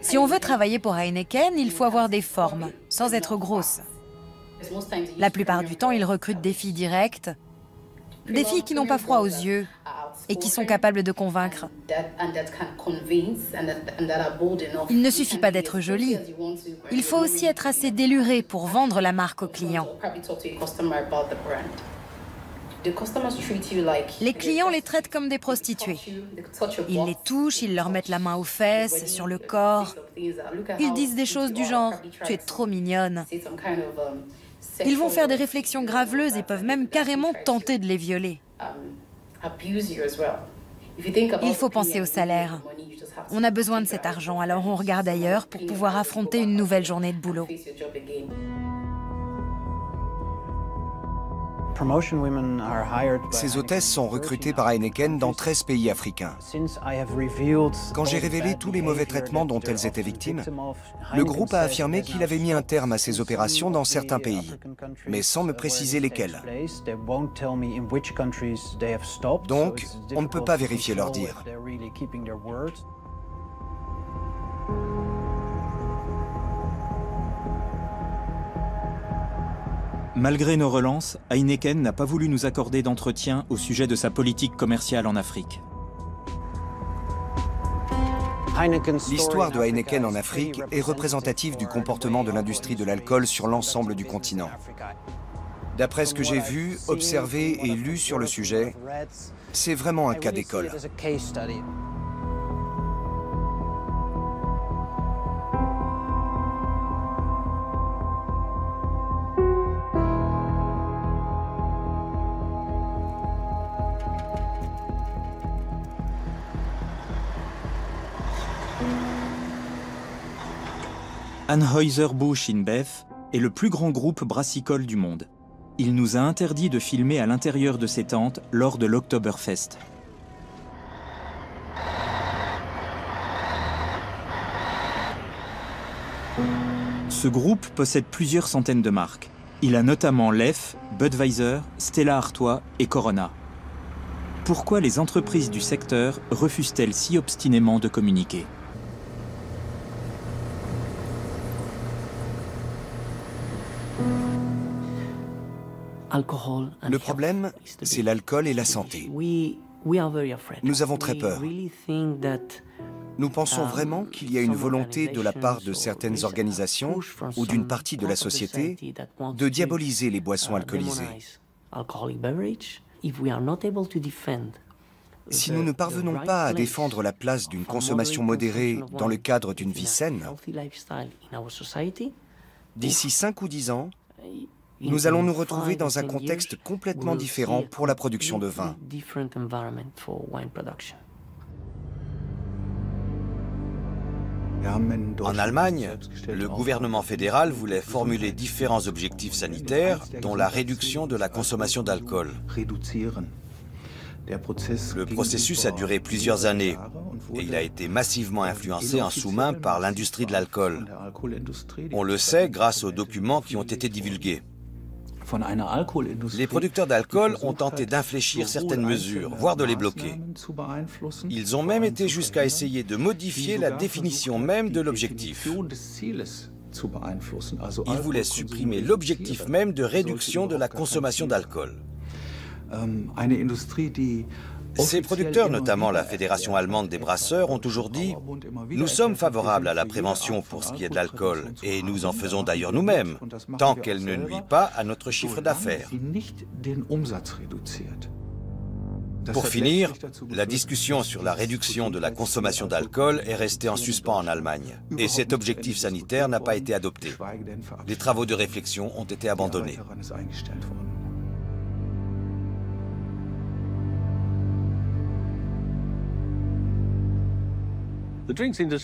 Si on veut travailler pour Heineken, il faut avoir des formes, sans être grosse. La plupart du temps, ils recrutent des filles directes, des filles qui n'ont pas froid aux yeux et qui sont capables de convaincre. Il ne suffit pas d'être jolie, il faut aussi être assez déluré pour vendre la marque aux clients. Les clients les traitent comme des prostituées. Ils les touchent, ils leur mettent la main aux fesses, sur le corps. Ils disent des choses du genre « tu es trop mignonne ». Ils vont faire des réflexions graveleuses et peuvent même carrément tenter de les violer. Il faut penser au salaire. On a besoin de cet argent, alors on regarde ailleurs pour pouvoir affronter une nouvelle journée de boulot. Ces hôtesses sont recrutées par Heineken dans 13 pays africains. Quand j'ai révélé tous les mauvais traitements dont elles étaient victimes, le groupe a affirmé qu'il avait mis un terme à ces opérations dans certains pays, mais sans me préciser lesquels. Donc, on ne peut pas vérifier leur dire. Malgré nos relances, Heineken n'a pas voulu nous accorder d'entretien au sujet de sa politique commerciale en Afrique. L'histoire de Heineken en Afrique est représentative du comportement de l'industrie de l'alcool sur l'ensemble du continent. D'après ce que j'ai vu, observé et lu sur le sujet, c'est vraiment un cas d'école. Anheuser-Busch InBev est le plus grand groupe brassicole du monde. Il nous a interdit de filmer à l'intérieur de ses tentes lors de l'Oktoberfest. Ce groupe possède plusieurs centaines de marques. Il a notamment Leffe, Budweiser, Stella Artois et Corona. Pourquoi les entreprises du secteur refusent-elles si obstinément de communiquer ? Le problème, c'est l'alcool et la santé. Nous avons très peur. Nous pensons vraiment qu'il y a une volonté de la part de certaines organisations ou d'une partie de la société de diaboliser les boissons alcoolisées. Si nous ne parvenons pas à défendre la place d'une consommation modérée dans le cadre d'une vie saine, d'ici 5 ou 10 ans, nous allons nous retrouver dans un contexte complètement différent pour la production de vin. En Allemagne, le gouvernement fédéral voulait formuler différents objectifs sanitaires, dont la réduction de la consommation d'alcool. Le processus a duré plusieurs années et il a été massivement influencé en sous-main par l'industrie de l'alcool. On le sait grâce aux documents qui ont été divulgués. Les producteurs d'alcool ont tenté d'infléchir certaines mesures, voire de les bloquer. Ils ont même été jusqu'à essayer de modifier la définition même de l'objectif. Ils voulaient supprimer l'objectif même de réduction de la consommation d'alcool. Ces producteurs, notamment la Fédération allemande des brasseurs, ont toujours dit « Nous sommes favorables à la prévention pour ce qui est de l'alcool, et nous en faisons d'ailleurs nous-mêmes, tant qu'elle ne nuit pas à notre chiffre d'affaires. » Pour finir, la discussion sur la réduction de la consommation d'alcool est restée en suspens en Allemagne, et cet objectif sanitaire n'a pas été adopté. Les travaux de réflexion ont été abandonnés.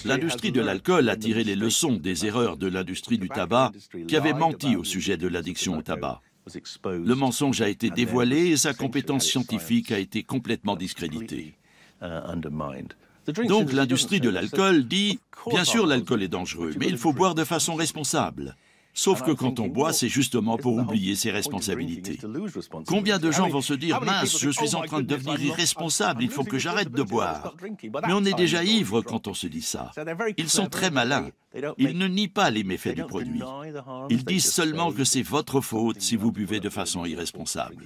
L'industrie de l'alcool a tiré les leçons des erreurs de l'industrie du tabac qui avait menti au sujet de l'addiction au tabac. Le mensonge a été dévoilé et sa compétence scientifique a été complètement discréditée. Donc l'industrie de l'alcool dit « Bien sûr l'alcool est dangereux, mais il faut boire de façon responsable ». Sauf que quand on boit, c'est justement pour oublier ses responsabilités. Combien de gens vont se dire « Mince, je suis en train de devenir irresponsable, il faut que j'arrête de boire ». Mais on est déjà ivre quand on se dit ça. Ils sont très malins. Ils ne nient pas les méfaits du produit. Ils disent seulement que c'est votre faute si vous buvez de façon irresponsable.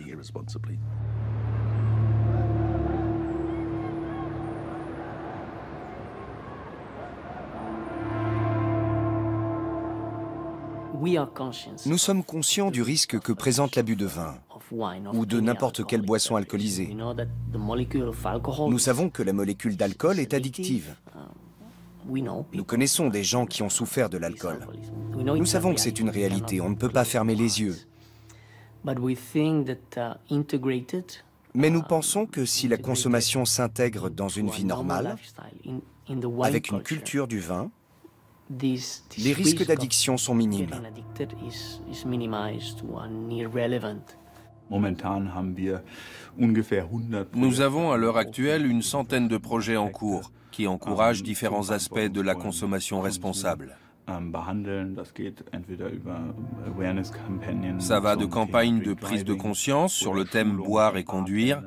Nous sommes conscients du risque que présente l'abus de vin ou de n'importe quelle boisson alcoolisée. Nous savons que la molécule d'alcool est addictive. Nous connaissons des gens qui ont souffert de l'alcool. Nous savons que c'est une réalité, on ne peut pas fermer les yeux. Mais nous pensons que si la consommation s'intègre dans une vie normale, avec une culture du vin, les risques d'addiction sont minimes. Nous avons à l'heure actuelle une centaine de projets en cours qui encouragent différents aspects de la consommation responsable. Ça va de campagnes de prise de conscience sur le thème boire et conduire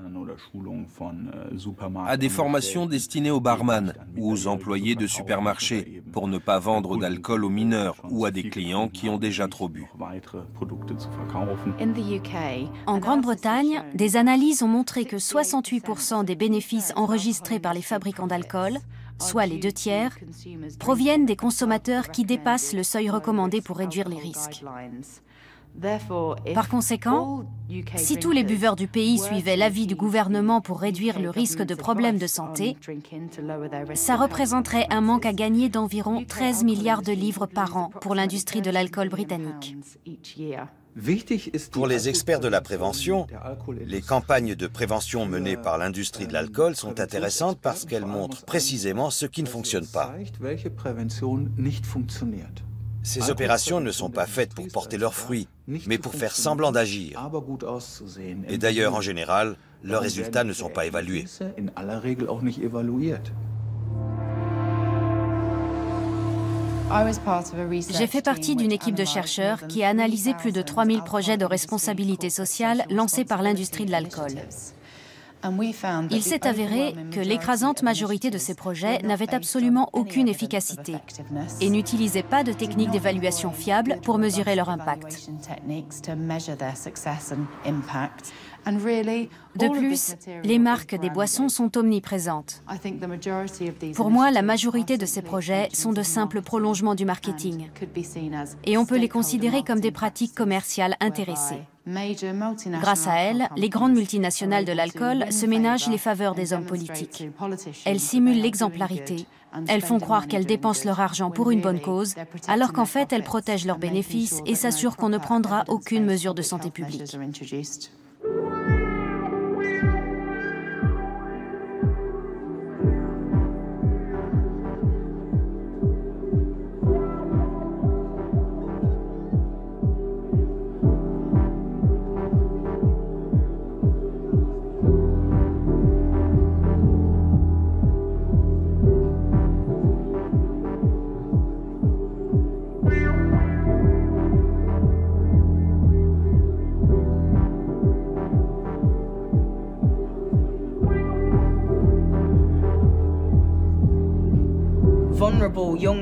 à des formations destinées aux barman ou aux employés de supermarchés pour ne pas vendre d'alcool aux mineurs ou à des clients qui ont déjà trop bu. En Grande-Bretagne, des analyses ont montré que 68% des bénéfices enregistrés par les fabricants d'alcool, soit les 2/3, proviennent des consommateurs qui dépassent le seuil recommandé pour réduire les risques. Par conséquent, si tous les buveurs du pays suivaient l'avis du gouvernement pour réduire le risque de problèmes de santé, ça représenterait un manque à gagner d'environ 13 milliards de livres par an pour l'industrie de l'alcool britannique. Pour les experts de la prévention, les campagnes de prévention menées par l'industrie de l'alcool sont intéressantes parce qu'elles montrent précisément ce qui ne fonctionne pas. Ces opérations ne sont pas faites pour porter leurs fruits, mais pour faire semblant d'agir. Et d'ailleurs, en général, leurs résultats ne sont pas évalués. J'ai fait partie d'une équipe de chercheurs qui a analysé plus de 3000 projets de responsabilité sociale lancés par l'industrie de l'alcool. Il s'est avéré que l'écrasante majorité de ces projets n'avaient absolument aucune efficacité et n'utilisaient pas de techniques d'évaluation fiables pour mesurer leur impact. De plus, les marques des boissons sont omniprésentes. Pour moi, la majorité de ces projets sont de simples prolongements du marketing et on peut les considérer comme des pratiques commerciales intéressées. Grâce à elles, les grandes multinationales de l'alcool se ménagent les faveurs des hommes politiques. Elles simulent l'exemplarité. Elles font croire qu'elles dépensent leur argent pour une bonne cause, alors qu'en fait, elles protègent leurs bénéfices et s'assurent qu'on ne prendra aucune mesure de santé publique.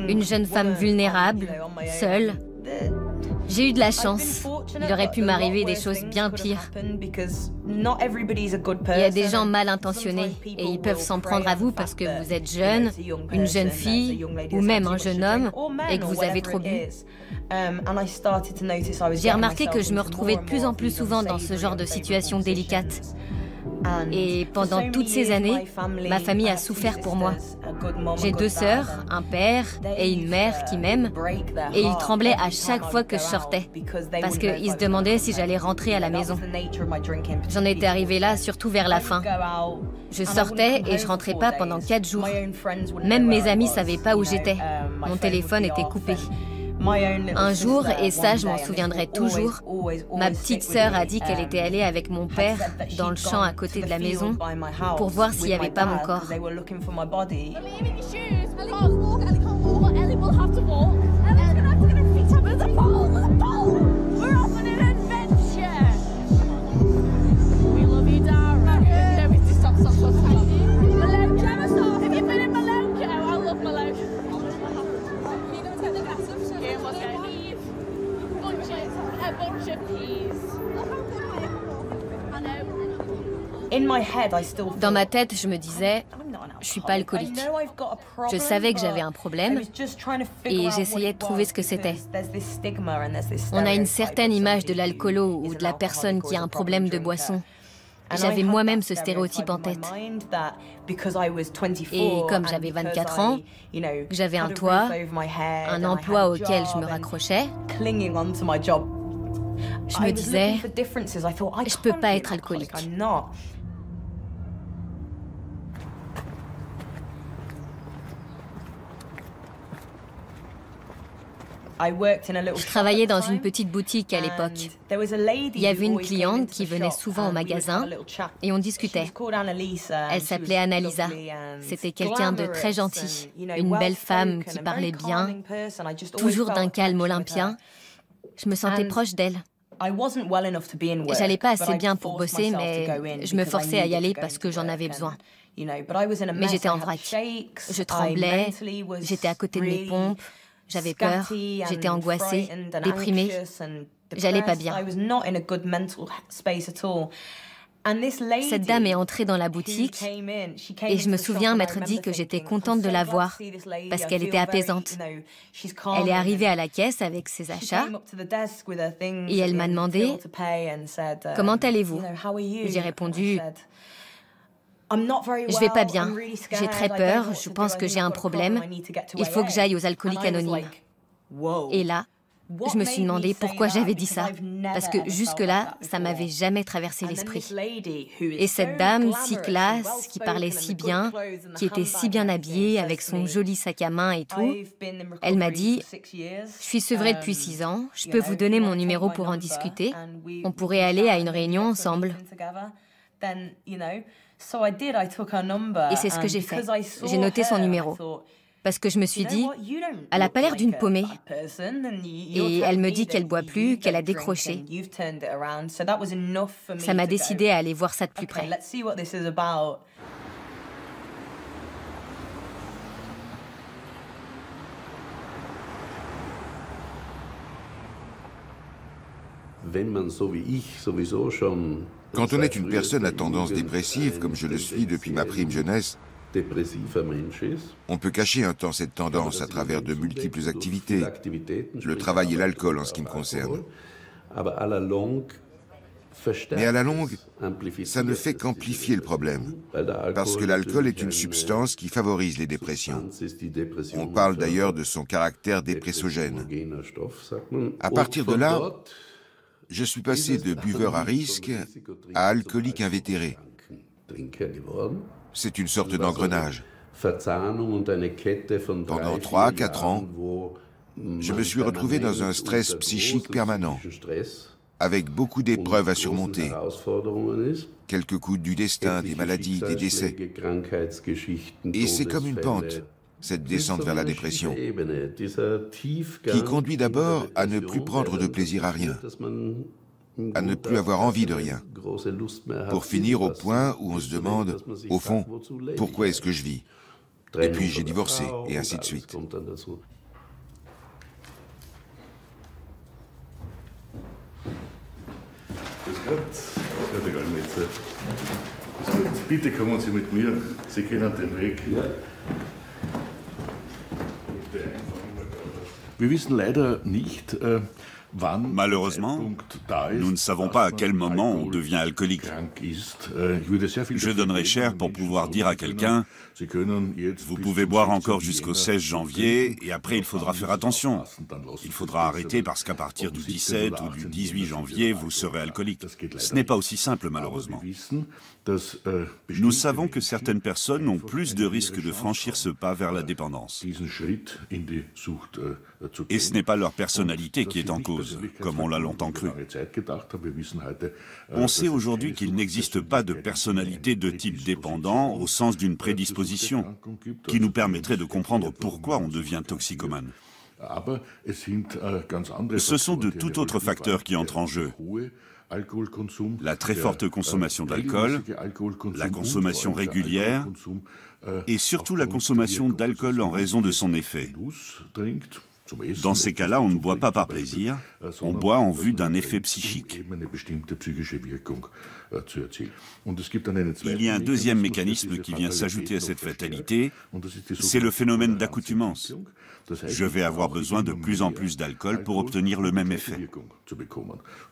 Une jeune femme vulnérable, seule. J'ai eu de la chance. Il aurait pu m'arriver des choses bien pires. Il y a des gens mal intentionnés et ils peuvent s'en prendre à vous parce que vous êtes jeune, une jeune fille ou même un jeune homme et que vous avez trop bu. J'ai remarqué que je me retrouvais de plus en plus souvent dans ce genre de situation délicate. Et pendant toutes ces années, ma famille a souffert pour moi. J'ai 2 sœurs, un père et une mère qui m'aiment. Et ils tremblaient à chaque fois que je sortais, parce qu'ils se demandaient si j'allais rentrer à la maison. J'en étais arrivée là surtout vers la fin. Je sortais et je rentrais pas pendant 4 jours. Même mes amis savaient pas où j'étais. Mon téléphone était coupé. Un jour, et ça je m'en souviendrai toujours, ma petite sœur a dit qu'elle était allée avec mon père dans le champ à côté de la maison pour voir s'il n'y avait pas mon corps. Dans ma tête, je me disais, je suis pas alcoolique. Je savais que j'avais un problème et j'essayais de trouver ce que c'était. On a une certaine image de l'alcoolo ou de la personne qui a un problème de boisson. J'avais moi-même ce stéréotype en tête. Et comme j'avais 24 ans, que j'avais un toit, un emploi auquel je me raccrochais, je me disais, je peux pas être alcoolique. Je travaillais dans une petite boutique à l'époque. Il y avait une cliente qui venait souvent au magasin et on discutait. Elle s'appelait Annalisa. C'était quelqu'un de très gentil, une belle femme qui parlait bien, toujours d'un calme olympien. Je me sentais proche d'elle. J'allais pas assez bien pour bosser, mais je me forçais à y aller parce que j'en avais besoin. Mais j'étais en vrac. Je tremblais, j'étais à côté de mes pompes. J'avais peur, j'étais angoissée, déprimée, j'allais pas bien. Cette dame est entrée dans la boutique et je me souviens m'être dit que j'étais contente de la voir parce qu'elle était apaisante. Elle est arrivée à la caisse avec ses achats et elle m'a demandé « Comment allez-vous ?» J'ai répondu « Je vais pas bien, j'ai très peur, je pense que j'ai un problème, il faut que j'aille aux alcooliques anonymes. » Et là, je me suis demandé pourquoi j'avais dit ça, parce que jusque-là, ça m'avait jamais traversé l'esprit. Et cette dame si classe, qui parlait si bien, qui était si bien habillée, avec son joli sac à main et tout, elle m'a dit « Je suis sevrée depuis 6 ans, je peux vous donner mon numéro pour en discuter, on pourrait aller à une réunion ensemble. » Et c'est ce que j'ai fait. J'ai noté son numéro. Parce que je me suis dit, elle n'a pas l'air d'une paumée. Et elle me dit qu'elle boit plus, qu'elle a décroché. Ça m'a décidé à aller voir ça de plus près. Quand on est une personne à tendance dépressive, comme je le suis depuis ma prime jeunesse, on peut cacher un temps cette tendance à travers de multiples activités, le travail et l'alcool en ce qui me concerne. Mais à la longue, ça ne fait qu'amplifier le problème, parce que l'alcool est une substance qui favorise les dépressions. On parle d'ailleurs de son caractère dépressogène. À partir de là, je suis passé de buveur à risque à alcoolique invétéré. C'est une sorte d'engrenage. Pendant 3 à 4 ans, je me suis retrouvé dans un stress psychique permanent, avec beaucoup d'épreuves à surmonter, quelques coups du destin, des maladies, des décès. Et c'est comme une pente, cette descente vers la dépression, qui conduit d'abord à ne plus prendre de plaisir à rien, à ne plus avoir envie de rien, pour finir au point où on se demande, au fond, pourquoi est-ce que je vis ? Et puis j'ai divorcé, et ainsi de suite. Bitte kommen Sie mit mir, Sie kennen den Weg. Wir wissen leider nicht, Malheureusement, nous ne savons pas à quel moment on devient alcoolique. Je donnerais cher pour pouvoir dire à quelqu'un « Vous pouvez boire encore jusqu'au 16 janvier et après il faudra faire attention. Il faudra arrêter parce qu'à partir du 17 ou du 18 janvier, vous serez alcoolique. » Ce n'est pas aussi simple malheureusement. Nous savons que certaines personnes ont plus de risques de franchir ce pas vers la dépendance. Et ce n'est pas leur personnalité qui est en cause, comme on l'a longtemps cru. On sait aujourd'hui qu'il n'existe pas de personnalité de type dépendant au sens d'une prédisposition qui nous permettrait de comprendre pourquoi on devient toxicomane. Ce sont de tout autres facteurs qui entrent en jeu. La très forte consommation d'alcool, la consommation régulière et surtout la consommation d'alcool en raison de son effet. Dans ces cas-là, on ne boit pas par plaisir, on boit en vue d'un effet psychique. Il y a un deuxième mécanisme qui vient s'ajouter à cette fatalité, c'est le phénomène d'accoutumance. Je vais avoir besoin de plus en plus d'alcool pour obtenir le même effet.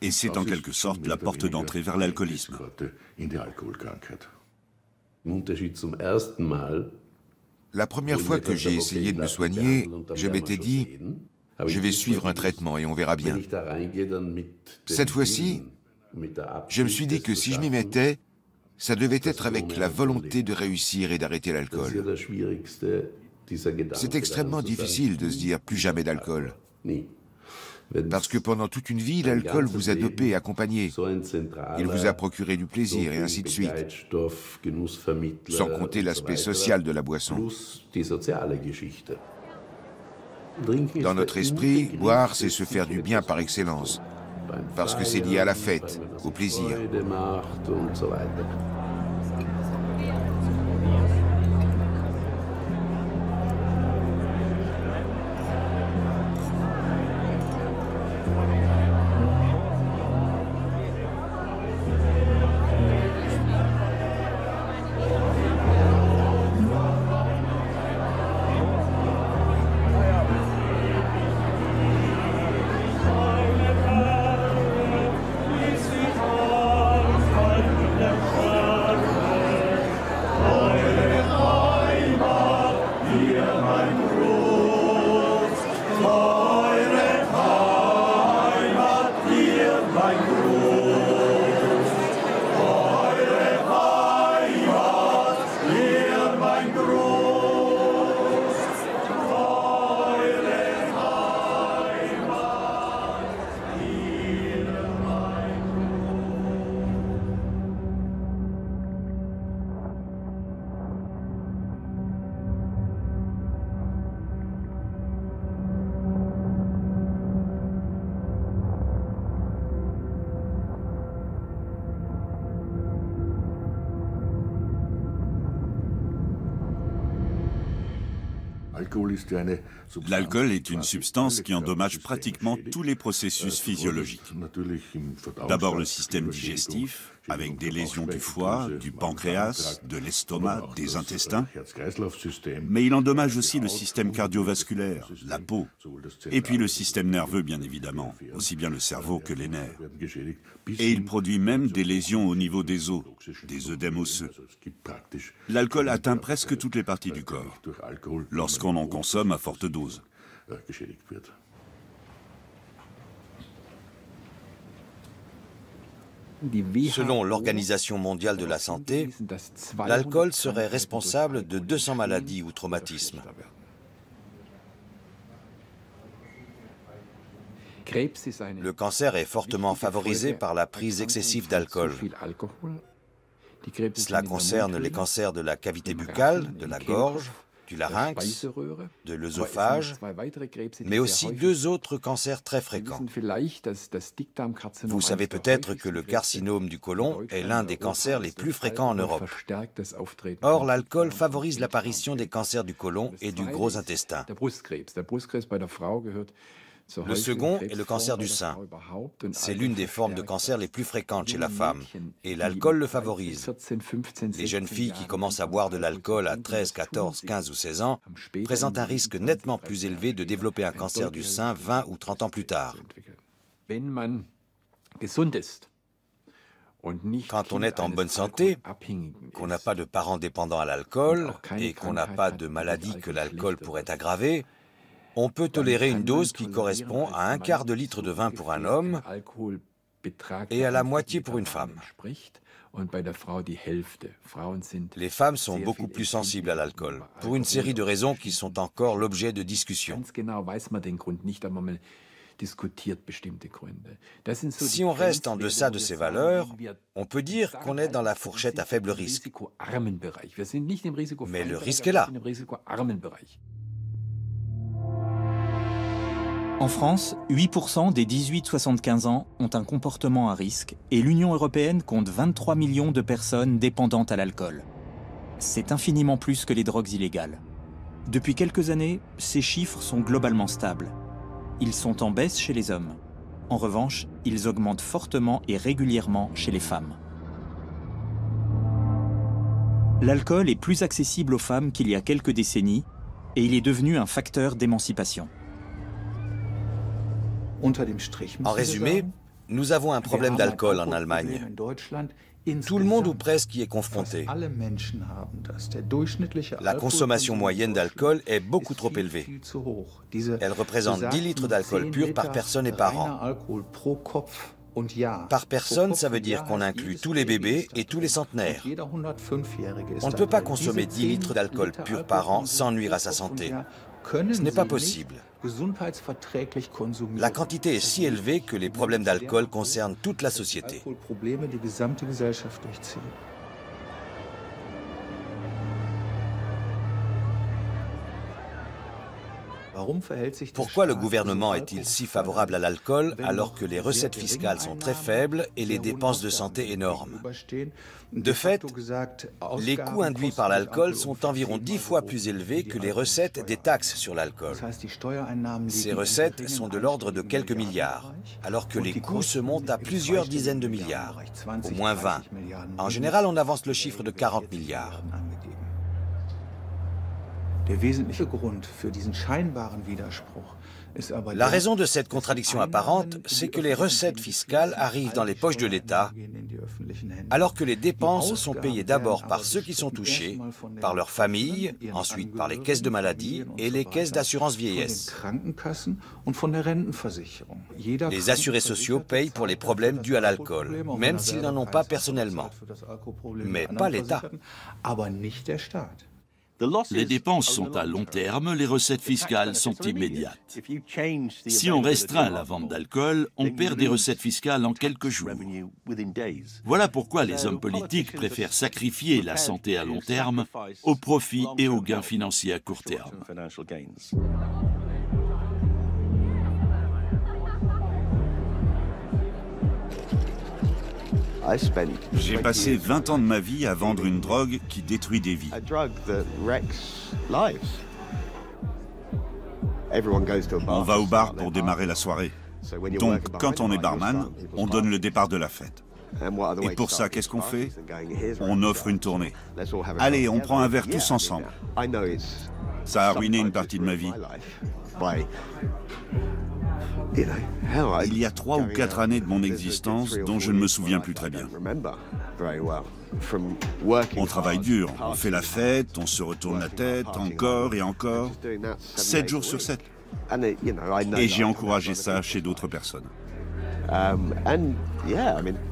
Et c'est en quelque sorte la porte d'entrée vers l'alcoolisme. La première fois que j'ai essayé de me soigner, je m'étais dit, je vais suivre un traitement et on verra bien. Cette fois-ci, je me suis dit que si je m'y mettais, ça devait être avec la volonté de réussir et d'arrêter l'alcool. C'est extrêmement difficile de se dire plus jamais d'alcool. Parce que pendant toute une vie, l'alcool vous a dopé et accompagné. Il vous a procuré du plaisir et ainsi de suite. Sans compter l'aspect social de la boisson. Dans notre esprit, boire, c'est se faire du bien par excellence. Parce que c'est lié à la fête, au plaisir. L'alcool est une substance qui endommage pratiquement tous les processus physiologiques. D'abord le système digestif, avec des lésions du foie, du pancréas, de l'estomac, des intestins. Mais il endommage aussi le système cardiovasculaire, la peau, et puis le système nerveux bien évidemment, aussi bien le cerveau que les nerfs. Et il produit même des lésions au niveau des os, des œdèmes osseux. L'alcool atteint presque toutes les parties du corps, lorsqu'on en consomme à forte dose. Selon l'Organisation mondiale de la santé, l'alcool serait responsable de 200 maladies ou traumatismes. Le cancer est fortement favorisé par la prise excessive d'alcool. Cela concerne les cancers de la cavité buccale, de la gorge, du larynx, de l'œsophage, mais aussi 2 autres cancers très fréquents. Vous savez peut-être que le carcinome du côlon est l'un des cancers les plus fréquents en Europe. Or, l'alcool favorise l'apparition des cancers du côlon et du gros intestin. Le second est le cancer du sein. C'est l'une des formes de cancer les plus fréquentes chez la femme, et l'alcool le favorise. Les jeunes filles qui commencent à boire de l'alcool à 13, 14, 15 ou 16 ans présentent un risque nettement plus élevé de développer un cancer du sein 20 ou 30 ans plus tard. Quand on est en bonne santé, qu'on n'a pas de parents dépendants à l'alcool et qu'on n'a pas de maladie que l'alcool pourrait aggraver, on peut tolérer une dose qui correspond à 1/4 de litre de vin pour un homme et à la moitié pour une femme. Les femmes sont beaucoup plus sensibles à l'alcool, pour une série de raisons qui sont encore l'objet de discussions. Si on reste en deçà de ces valeurs, on peut dire qu'on est dans la fourchette à faible risque. Mais le risque est là. En France, 8% des 18-75 ans ont un comportement à risque et l'Union européenne compte 23 millions de personnes dépendantes à l'alcool. C'est infiniment plus que les drogues illégales. Depuis quelques années, ces chiffres sont globalement stables. Ils sont en baisse chez les hommes. En revanche, ils augmentent fortement et régulièrement chez les femmes. L'alcool est plus accessible aux femmes qu'il y a quelques décennies et il est devenu un facteur d'émancipation. En résumé, nous avons un problème d'alcool en Allemagne. Tout le monde ou presque y est confronté. La consommation moyenne d'alcool est beaucoup trop élevée. Elle représente 10 litres d'alcool pur par personne et par an. Par personne, ça veut dire qu'on inclut tous les bébés et tous les centenaires. On ne peut pas consommer 10 litres d'alcool pur par an sans nuire à sa santé. Ce n'est pas possible. La quantité est si élevée que les problèmes d'alcool concernent toute la société. Pourquoi le gouvernement est-il si favorable à l'alcool alors que les recettes fiscales sont très faibles et les dépenses de santé énormes? De fait, les coûts induits par l'alcool sont environ 10 fois plus élevés que les recettes des taxes sur l'alcool. Ces recettes sont de l'ordre de quelques milliards, alors que les coûts se montent à plusieurs dizaines de milliards, au moins 20. En général, on avance le chiffre de 40 milliards. La raison de cette contradiction apparente, c'est que les recettes fiscales arrivent dans les poches de l'État, alors que les dépenses sont payées d'abord par ceux qui sont touchés, par leurs familles, ensuite par les caisses de maladie et les caisses d'assurance vieillesse. Les assurés sociaux payent pour les problèmes dus à l'alcool, même s'ils n'en ont pas personnellement. Mais pas l'État. Les dépenses sont à long terme, les recettes fiscales sont immédiates. Si on restreint la vente d'alcool, on perd des recettes fiscales en quelques jours. Voilà pourquoi les hommes politiques préfèrent sacrifier la santé à long terme au profit et aux gains financiers à court terme. J'ai passé 20 ans de ma vie à vendre une drogue qui détruit des vies. On va au bar pour démarrer la soirée. Donc, quand on est barman, on donne le départ de la fête. Et pour ça, qu'est-ce qu'on fait? On offre une tournée. Allez, on prend un verre tous ensemble. Ça a ruiné une partie de ma vie. Il y a 3 ou 4 années de mon existence dont je ne me souviens plus très bien. On travaille dur, on fait la fête, on se retourne la tête, encore et encore, 7 jours sur 7. Et j'ai encouragé ça chez d'autres personnes.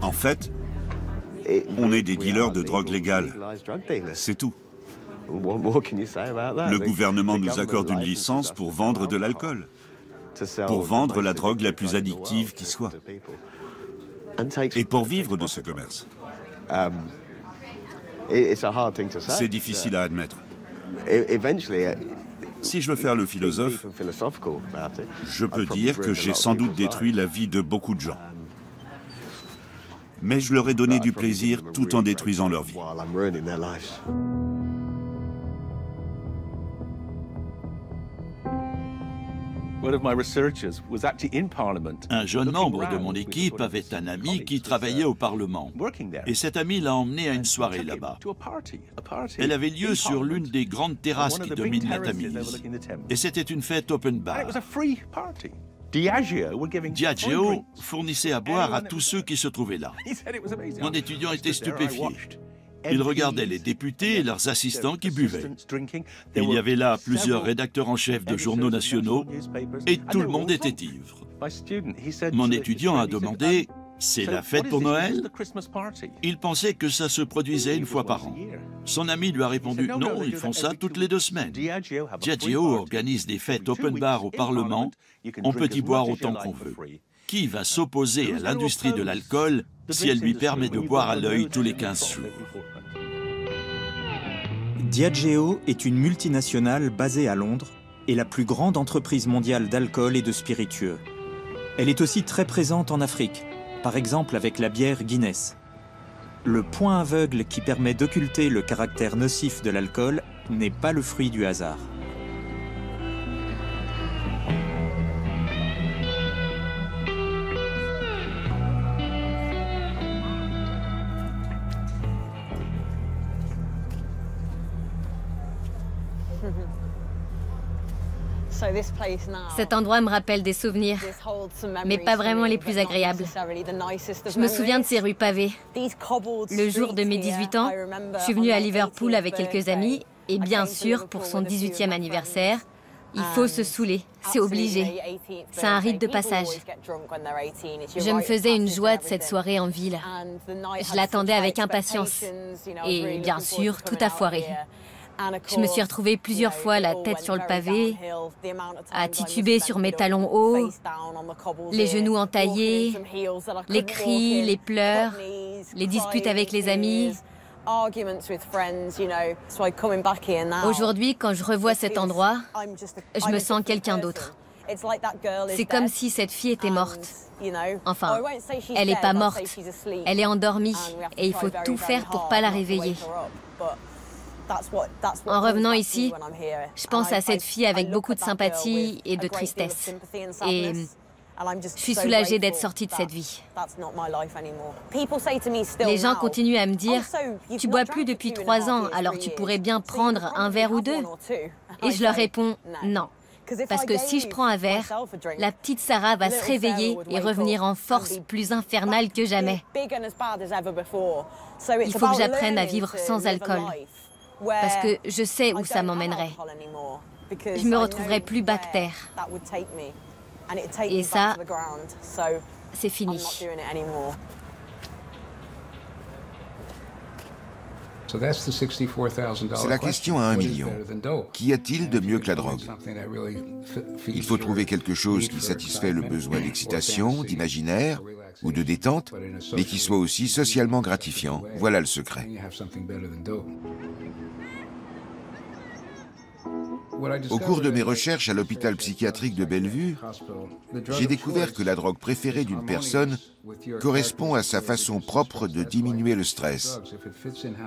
En fait, on est des dealers de drogue légale. C'est tout. Le gouvernement nous accorde une licence pour vendre de l'alcool. Pour vendre la drogue la plus addictive qui soit. Et pour vivre de ce commerce. C'est difficile à admettre. Si je veux faire le philosophe, je peux dire que j'ai sans doute détruit la vie de beaucoup de gens. Mais je leur ai donné du plaisir tout en détruisant leur vie. Un jeune membre de mon équipe avait un ami qui travaillait au Parlement. Et cet ami l'a emmené à une soirée là-bas. Elle avait lieu sur l'une des grandes terrasses qui dominent la Tamise. Et c'était une fête open bar. Diageo fournissait à boire à tous ceux qui se trouvaient là. Mon étudiant était stupéfié. Il regardait les députés et leurs assistants qui buvaient. Il y avait là plusieurs rédacteurs en chef de journaux nationaux et tout le monde était ivre. Mon étudiant a demandé « C'est la fête pour Noël ?» Il pensait que ça se produisait une fois par an. Son ami lui a répondu « Non, ils font ça toutes les 2 semaines. Diageo organise des fêtes open bar au Parlement. On peut y boire autant qu'on veut. Qui va s'opposer à l'industrie de l'alcool si elle lui permet de boire à l'œil tous les 15 jours ?» Diageo est une multinationale basée à Londres et la plus grande entreprise mondiale d'alcool et de spiritueux. Elle est aussi très présente en Afrique, par exemple avec la bière Guinness. Le point aveugle qui permet d'occulter le caractère nocif de l'alcool n'est pas le fruit du hasard. Cet endroit me rappelle des souvenirs, mais pas vraiment les plus agréables. Je me souviens de ces rues pavées. Le jour de mes 18 ans, je suis venue à Liverpool avec quelques amis, et bien sûr, pour son 18e anniversaire, il faut se saouler, c'est obligé. C'est un rite de passage. Je me faisais une joie de cette soirée en ville. Je l'attendais avec impatience, et bien sûr, tout a foiré. Je me suis retrouvée plusieurs fois la tête sur le pavé, à tituber sur mes talons hauts, les genoux entaillés, les cris, les pleurs, les disputes avec les amis. Aujourd'hui, quand je revois cet endroit, je me sens quelqu'un d'autre. C'est comme si cette fille était morte. Enfin, elle n'est pas morte, elle est endormie et il faut tout faire pour pas la réveiller. En revenant ici, je pense à cette fille avec beaucoup de sympathie et de tristesse. Et je suis soulagée d'être sortie de cette vie. Les gens continuent à me dire « Tu bois plus depuis 3 ans, alors tu pourrais bien prendre un verre ou 2 ?» Et je leur réponds « Non. Parce que si je prends un verre, la petite Sarah va se réveiller et revenir en force plus infernale que jamais. Il faut que j'apprenne à vivre sans alcool. Parce que je sais où ça m'emmènerait. Je me retrouverai plus bas que terre. Et ça, c'est fini. C'est la question à 1 million. Qu'y a-t-il de mieux que la drogue? Il faut trouver quelque chose qui satisfait le besoin d'excitation, d'imaginaire ou de détente, mais qui soit aussi socialement gratifiant. Voilà le secret. Au cours de mes recherches à l'hôpital psychiatrique de Bellevue, j'ai découvert que la drogue préférée d'une personne correspond à sa façon propre de diminuer le stress.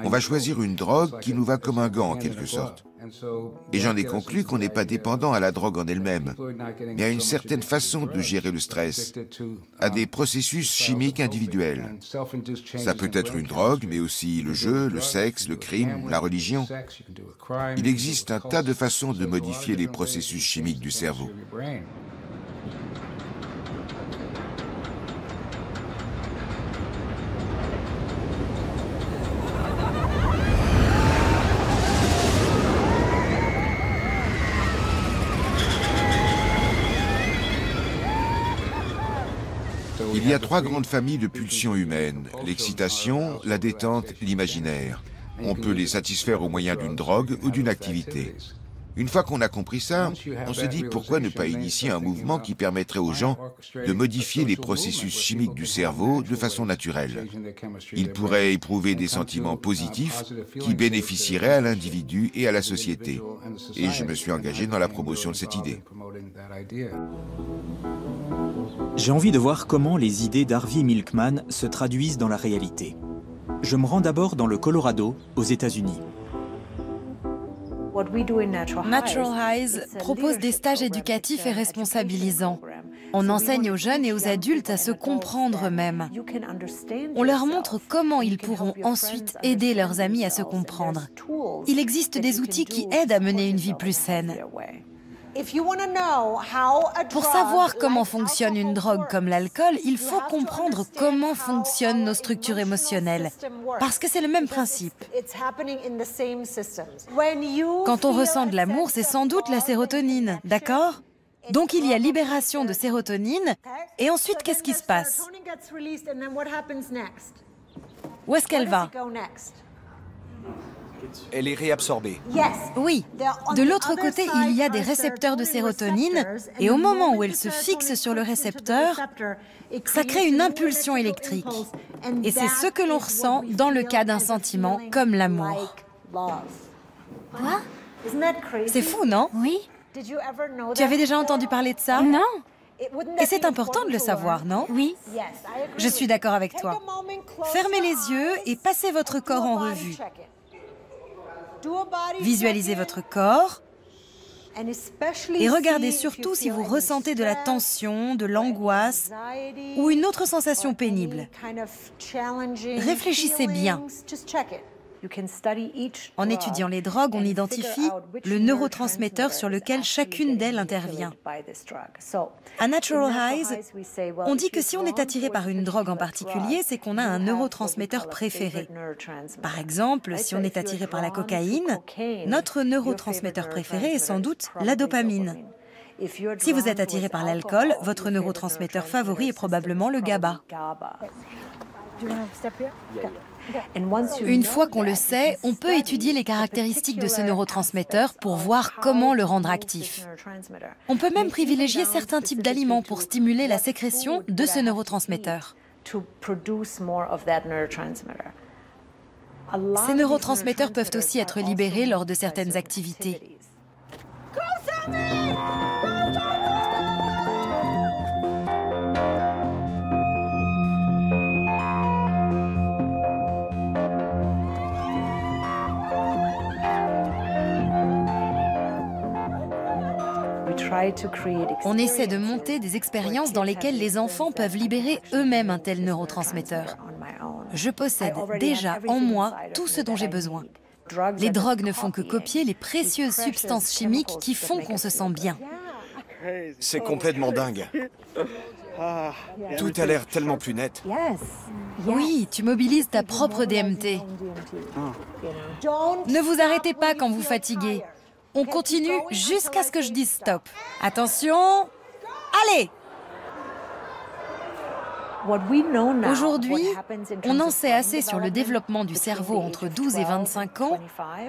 On va choisir une drogue qui nous va comme un gant en quelque sorte. Et j'en ai conclu qu'on n'est pas dépendant à la drogue en elle-même, mais à une certaine façon de gérer le stress, à des processus chimiques individuels. Ça peut être une drogue, mais aussi le jeu, le sexe, le crime, la religion. Il existe un tas de façons de modifier les processus chimiques du cerveau. Il y a 3 grandes familles de pulsions humaines, l'excitation, la détente, l'imaginaire. On peut les satisfaire au moyen d'une drogue ou d'une activité. Une fois qu'on a compris ça, on se dit pourquoi ne pas initier un mouvement qui permettrait aux gens de modifier les processus chimiques du cerveau de façon naturelle. Ils pourraient éprouver des sentiments positifs qui bénéficieraient à l'individu et à la société. Et je me suis engagé dans la promotion de cette idée. J'ai envie de voir comment les idées d'Harvey Milkman se traduisent dans la réalité. Je me rends d'abord dans le Colorado, aux États-Unis. Natural Highs propose des stages éducatifs et responsabilisants. On enseigne aux jeunes et aux adultes à se comprendre eux-mêmes. On leur montre comment ils pourront ensuite aider leurs amis à se comprendre. Il existe des outils qui aident à mener une vie plus saine. Pour savoir comment fonctionne une drogue comme l'alcool, il faut comprendre comment fonctionnent nos structures émotionnelles, parce que c'est le même principe. Quand on ressent de l'amour, c'est sans doute la sérotonine, d'accord? Donc il y a libération de sérotonine, et ensuite qu'est-ce qui se passe? Où est-ce qu'elle va? Elle est réabsorbée. Oui. De l'autre côté, il y a des récepteurs de sérotonine, et au moment où elle se fixe sur le récepteur, ça crée une impulsion électrique. Et c'est ce que l'on ressent dans le cas d'un sentiment comme l'amour. Quoi? C'est fou, non? Oui. Tu avais déjà entendu parler de ça? Non. Et c'est important de le savoir, non? Oui. Je suis d'accord avec toi. Fermez les yeux et passez votre corps en revue. Visualisez votre corps et regardez surtout si vous ressentez de la tension, de l'angoisse ou une autre sensation pénible. Réfléchissez bien. En étudiant les drogues, on identifie le neurotransmetteur sur lequel chacune d'elles intervient. À Natural Highs, on dit que si on est attiré par une drogue en particulier, c'est qu'on a un neurotransmetteur préféré. Par exemple, si on est attiré par la cocaïne, notre neurotransmetteur préféré est sans doute la dopamine. Si vous êtes attiré par l'alcool, votre neurotransmetteur favori est probablement le GABA. Une fois qu'on le sait, on peut étudier les caractéristiques de ce neurotransmetteur pour voir comment le rendre actif. On peut même privilégier certains types d'aliments pour stimuler la sécrétion de ce neurotransmetteur. Ces neurotransmetteurs peuvent aussi être libérés lors de certaines activités. On essaie de monter des expériences dans lesquelles les enfants peuvent libérer eux-mêmes un tel neurotransmetteur. Je possède déjà en moi tout ce dont j'ai besoin. Les drogues ne font que copier les précieuses substances chimiques qui font qu'on se sent bien. C'est complètement dingue. Tout a l'air tellement plus net. Oui, tu mobilises ta propre DMT. Ne vous arrêtez pas quand vous fatiguez. On continue jusqu'à ce que je dise stop. Attention, allez! Aujourd'hui, on en sait assez sur le développement du cerveau entre 12 et 25 ans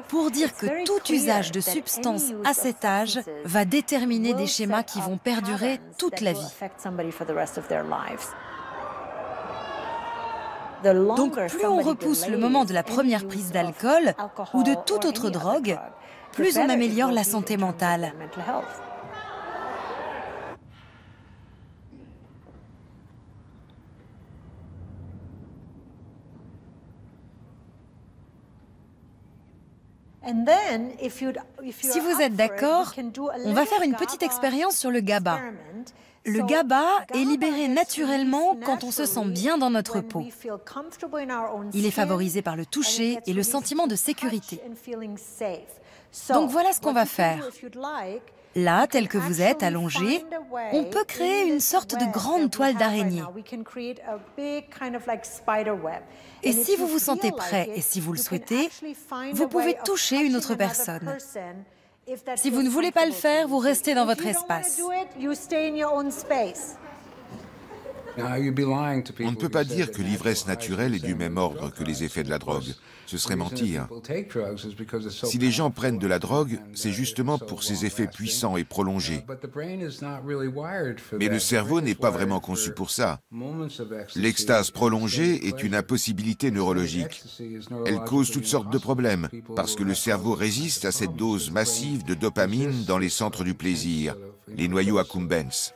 pour dire que tout usage de substances à cet âge va déterminer des schémas qui vont perdurer toute la vie. Donc plus on repousse le moment de la première prise d'alcool ou de toute autre drogue, plus on améliore la santé mentale. Si vous êtes d'accord, on va faire une petite expérience sur le GABA. Le GABA est libéré naturellement quand on se sent bien dans notre peau. Il est favorisé par le toucher et le sentiment de sécurité. Donc voilà ce qu'on va faire. Là, tel que vous êtes, allongé, on peut créer une sorte de grande toile d'araignée. Et si vous vous sentez prêt et si vous le souhaitez, vous pouvez toucher une autre personne. Si vous ne voulez pas le faire, vous restez dans votre espace. On ne peut pas dire que l'ivresse naturelle est du même ordre que les effets de la drogue. Ce serait mentir. Si les gens prennent de la drogue, c'est justement pour ses effets puissants et prolongés. Mais le cerveau n'est pas vraiment conçu pour ça. L'extase prolongée est une impossibilité neurologique. Elle cause toutes sortes de problèmes, parce que le cerveau résiste à cette dose massive de dopamine dans les centres du plaisir, les noyaux accumbens.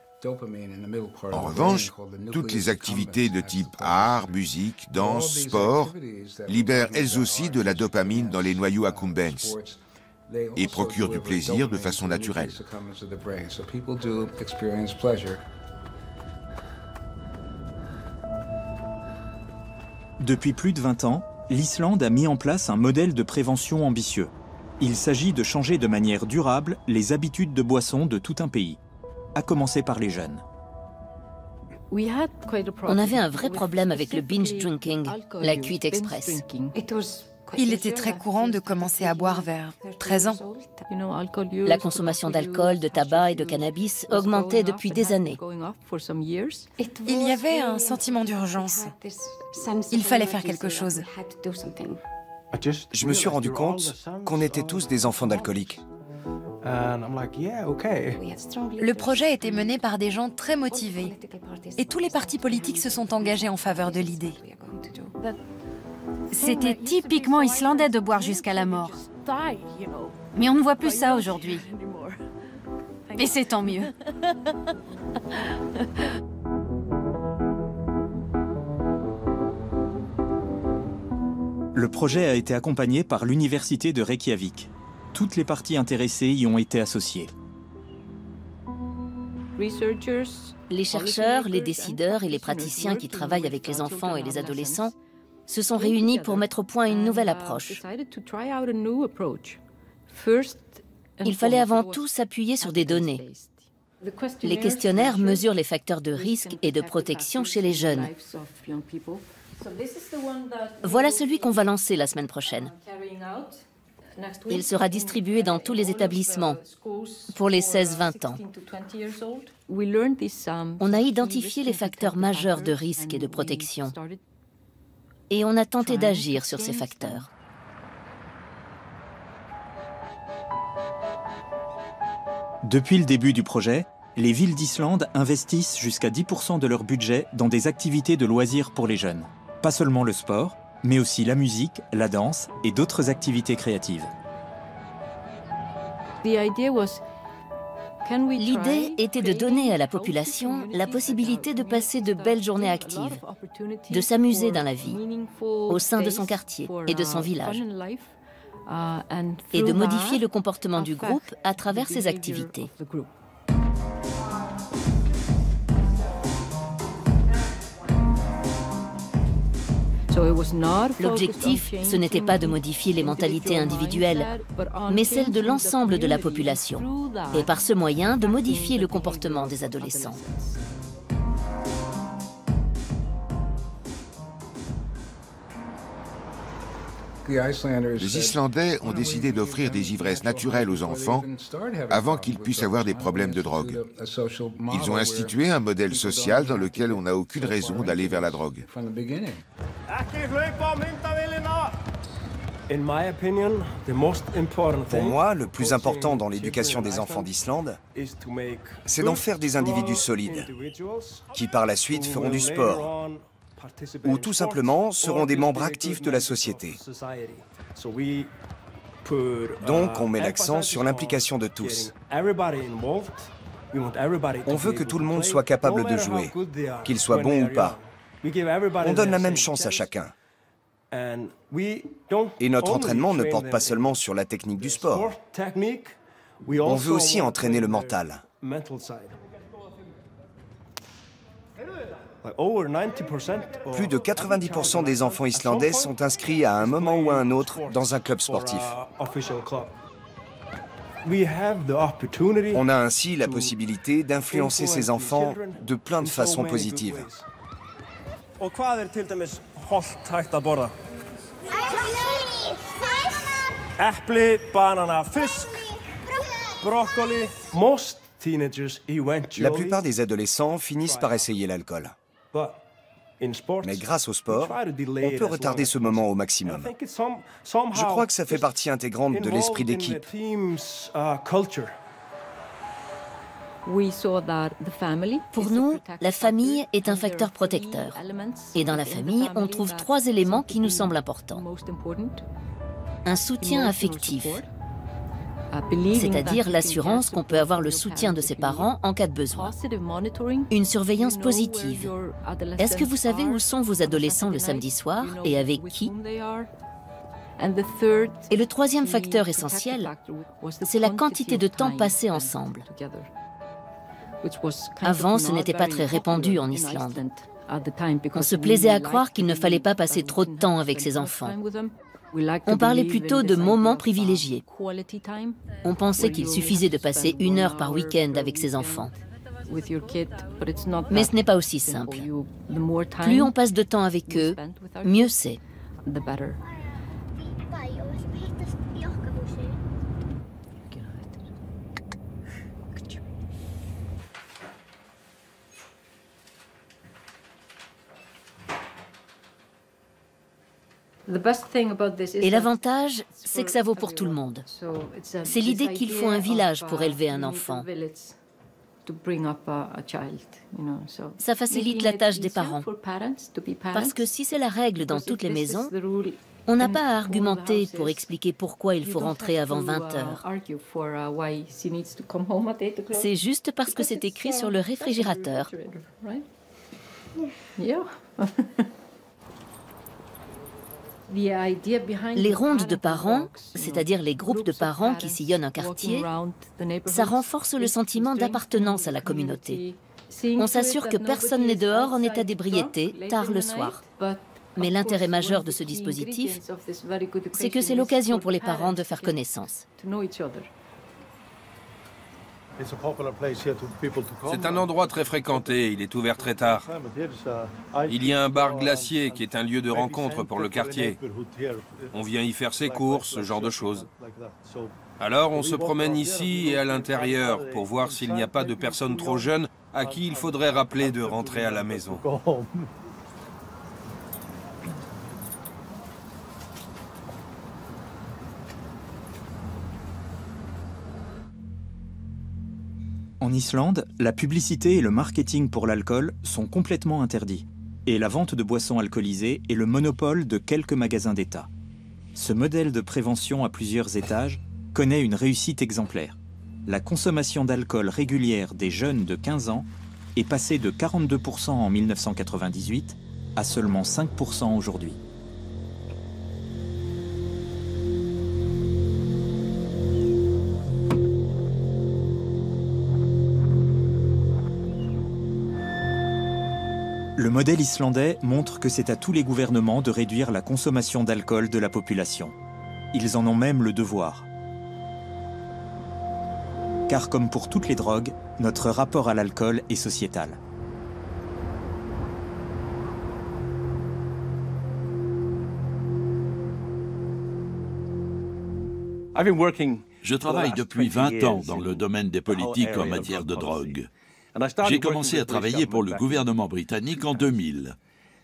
En revanche, toutes les activités de type art, musique, danse, sport libèrent elles aussi de la dopamine dans les noyaux accumbens et procurent du plaisir de façon naturelle. Depuis plus de 20 ans, l'Islande a mis en place un modèle de prévention ambitieux. Il s'agit de changer de manière durable les habitudes de boisson de tout un pays, à commencer par les jeunes. On avait un vrai problème avec le binge drinking, la cuite express. Il était très courant de commencer à boire vers 13 ans. La consommation d'alcool, de tabac et de cannabis augmentait depuis des années. Il y avait un sentiment d'urgence. Il fallait faire quelque chose. Je me suis rendu compte qu'on était tous des enfants d'alcooliques. Le projet était mené par des gens très motivés. Et tous les partis politiques se sont engagés en faveur de l'idée. C'était typiquement islandais de boire jusqu'à la mort. Mais on ne voit plus ça aujourd'hui. Et c'est tant mieux. Le projet a été accompagné par l'Université de Reykjavik. Toutes les parties intéressées y ont été associées. Les chercheurs, les décideurs et les praticiens qui travaillent avec les enfants et les adolescents se sont réunis pour mettre au point une nouvelle approche. Il fallait avant tout s'appuyer sur des données. Les questionnaires mesurent les facteurs de risque et de protection chez les jeunes. Voilà celui qu'on va lancer la semaine prochaine. Il sera distribué dans tous les établissements pour les 16-20 ans. On a identifié les facteurs majeurs de risque et de protection. Et on a tenté d'agir sur ces facteurs. Depuis le début du projet, les villes d'Islande investissent jusqu'à 10% de leur budget dans des activités de loisirs pour les jeunes. Pas seulement le sport, mais aussi la musique, la danse et d'autres activités créatives. L'idée était de donner à la population la possibilité de passer de belles journées actives, de s'amuser dans la vie, au sein de son quartier et de son village, et de modifier le comportement du groupe à travers ces activités. L'objectif, ce n'était pas de modifier les mentalités individuelles, mais celles de l'ensemble de la population, et par ce moyen de modifier le comportement des adolescents. Les Islandais ont décidé d'offrir des ivresses naturelles aux enfants avant qu'ils puissent avoir des problèmes de drogue. Ils ont institué un modèle social dans lequel on n'a aucune raison d'aller vers la drogue. Pour moi, le plus important dans l'éducation des enfants d'Islande, c'est d'en faire des individus solides, qui par la suite feront du sport, ou tout simplement seront des membres actifs de la société. Donc on met l'accent sur l'implication de tous. On veut que tout le monde soit capable de jouer, qu'il soit bon ou pas. On donne la même chance à chacun. Et notre entraînement ne porte pas seulement sur la technique du sport. On veut aussi entraîner le mental. Plus de 90% des enfants islandais sont inscrits à un moment ou à un autre dans un club sportif. On a ainsi la possibilité d'influencer ces enfants de plein de façons positives. La plupart des adolescents finissent par essayer l'alcool. Mais grâce au sport, on peut retarder ce moment au maximum. Je crois que ça fait partie intégrante de l'esprit d'équipe. Pour nous, la famille est un facteur protecteur. Et dans la famille, on trouve 3 éléments qui nous semblent importants. Un soutien affectif, c'est-à-dire l'assurance qu'on peut avoir le soutien de ses parents en cas de besoin. Une surveillance positive. Est-ce que vous savez où sont vos adolescents le samedi soir et avec qui? Et le 3e facteur essentiel, c'est la quantité de temps passé ensemble. Avant, ce n'était pas très répandu en Islande. On se plaisait à croire qu'il ne fallait pas passer trop de temps avec ses enfants. On parlait plutôt de moments privilégiés. On pensait qu'il suffisait de passer 1 heure par week-end avec ses enfants. Mais ce n'est pas aussi simple. Plus on passe de temps avec eux, mieux c'est. Et l'avantage, c'est que ça vaut pour tout le monde. C'est l'idée qu'il faut un village pour élever un enfant. Ça facilite la tâche des parents. Parce que si c'est la règle dans toutes les maisons, on n'a pas à argumenter pour expliquer pourquoi il faut rentrer avant 20 heures. C'est juste parce que c'est écrit sur le réfrigérateur. Les rondes de parents, c'est-à-dire les groupes de parents qui sillonnent un quartier, ça renforce le sentiment d'appartenance à la communauté. On s'assure que personne n'est dehors en état d'ébriété tard le soir. Mais l'intérêt majeur de ce dispositif, c'est que c'est l'occasion pour les parents de faire connaissance. C'est un endroit très fréquenté, il est ouvert très tard. Il y a un bar glacier qui est un lieu de rencontre pour le quartier. On vient y faire ses courses, ce genre de choses. Alors on se promène ici et à l'intérieur pour voir s'il n'y a pas de personnes trop jeunes à qui il faudrait rappeler de rentrer à la maison. En Islande, la publicité et le marketing pour l'alcool sont complètement interdits. Et la vente de boissons alcoolisées est le monopole de quelques magasins d'État. Ce modèle de prévention à plusieurs étages connaît une réussite exemplaire. La consommation d'alcool régulière des jeunes de 15 ans est passée de 42% en 1998 à seulement 5% aujourd'hui. Le modèle islandais montre que c'est à tous les gouvernements de réduire la consommation d'alcool de la population. Ils en ont même le devoir. Car comme pour toutes les drogues, notre rapport à l'alcool est sociétal. Je travaille depuis 20 ans dans le domaine des politiques en matière de drogue. J'ai commencé à travailler pour le gouvernement britannique en 2000.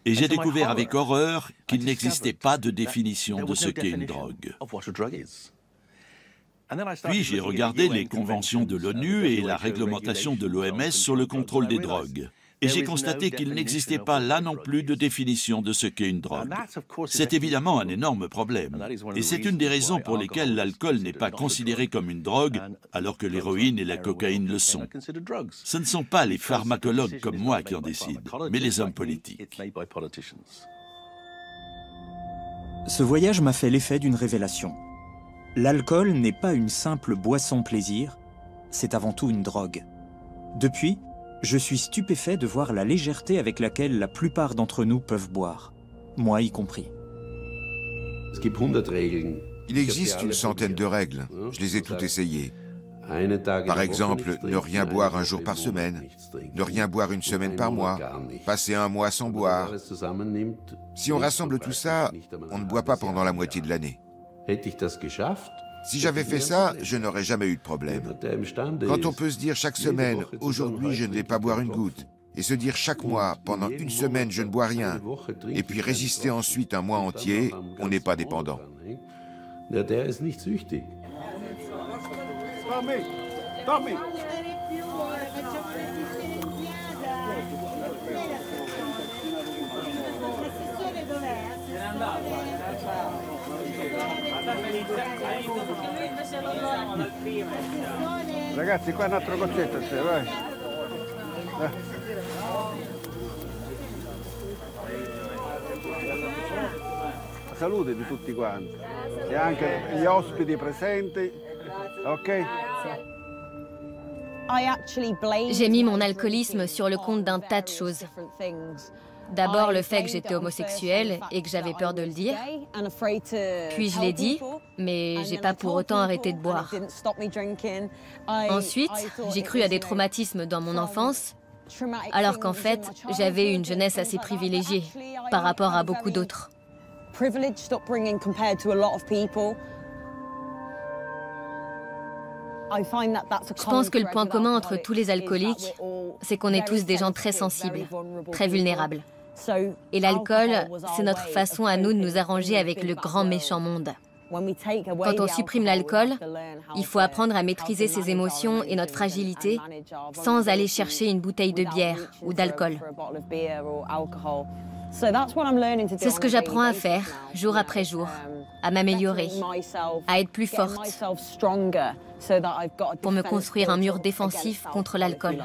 Et j'ai découvert avec horreur qu'il n'existait pas de définition de ce qu'est une drogue. Puis j'ai regardé les conventions de l'ONU et la réglementation de l'OMS sur le contrôle des drogues. Et j'ai constaté qu'il n'existait pas là non plus de définition de ce qu'est une drogue. C'est évidemment un énorme problème. Et c'est une des raisons pour lesquelles l'alcool n'est pas considéré comme une drogue, alors que l'héroïne et la cocaïne le sont. Ce ne sont pas les pharmacologues comme moi qui en décident, mais les hommes politiques. Ce voyage m'a fait l'effet d'une révélation. L'alcool n'est pas une simple boisson plaisir, c'est avant tout une drogue. Depuis, je suis stupéfait de voir la légèreté avec laquelle la plupart d'entre nous peuvent boire, moi y compris. Il existe une centaine de règles, je les ai toutes essayées. Par exemple, ne rien boire un jour par semaine, ne rien boire une semaine par mois, passer un mois sans boire. Si on rassemble tout ça, on ne boit pas pendant la moitié de l'année. Si j'avais fait ça, je n'aurais jamais eu de problème. Quand on peut se dire chaque semaine, aujourd'hui je ne vais pas boire une goutte, Et se dire chaque mois, pendant une semaine, je ne bois rien, et puis résister ensuite un mois entier, on n'est pas dépendant. Ragazzi, qua un altro goccetto, vai. La salute di tutti quanti e anche gli ospiti presenti, ok? J'ai mis mon alcoolisme sur le compte d'un tas de choses. D'abord le fait que j'étais homosexuelle et que j'avais peur de le dire. Puis je l'ai dit, mais j'ai pas pour autant arrêté de boire. Ensuite, j'ai cru à des traumatismes dans mon enfance, alors qu'en fait, j'avais une jeunesse assez privilégiée par rapport à beaucoup d'autres. Je pense que le point commun entre tous les alcooliques, c'est qu'on est tous des gens très sensibles, très vulnérables. Et l'alcool, c'est notre façon à nous de nous arranger avec le grand méchant monde. Quand on supprime l'alcool, il faut apprendre à maîtriser ses émotions et notre fragilité sans aller chercher une bouteille de bière ou d'alcool. C'est ce que j'apprends à faire, jour après jour, à m'améliorer, à être plus forte, pour me construire un mur défensif contre l'alcool.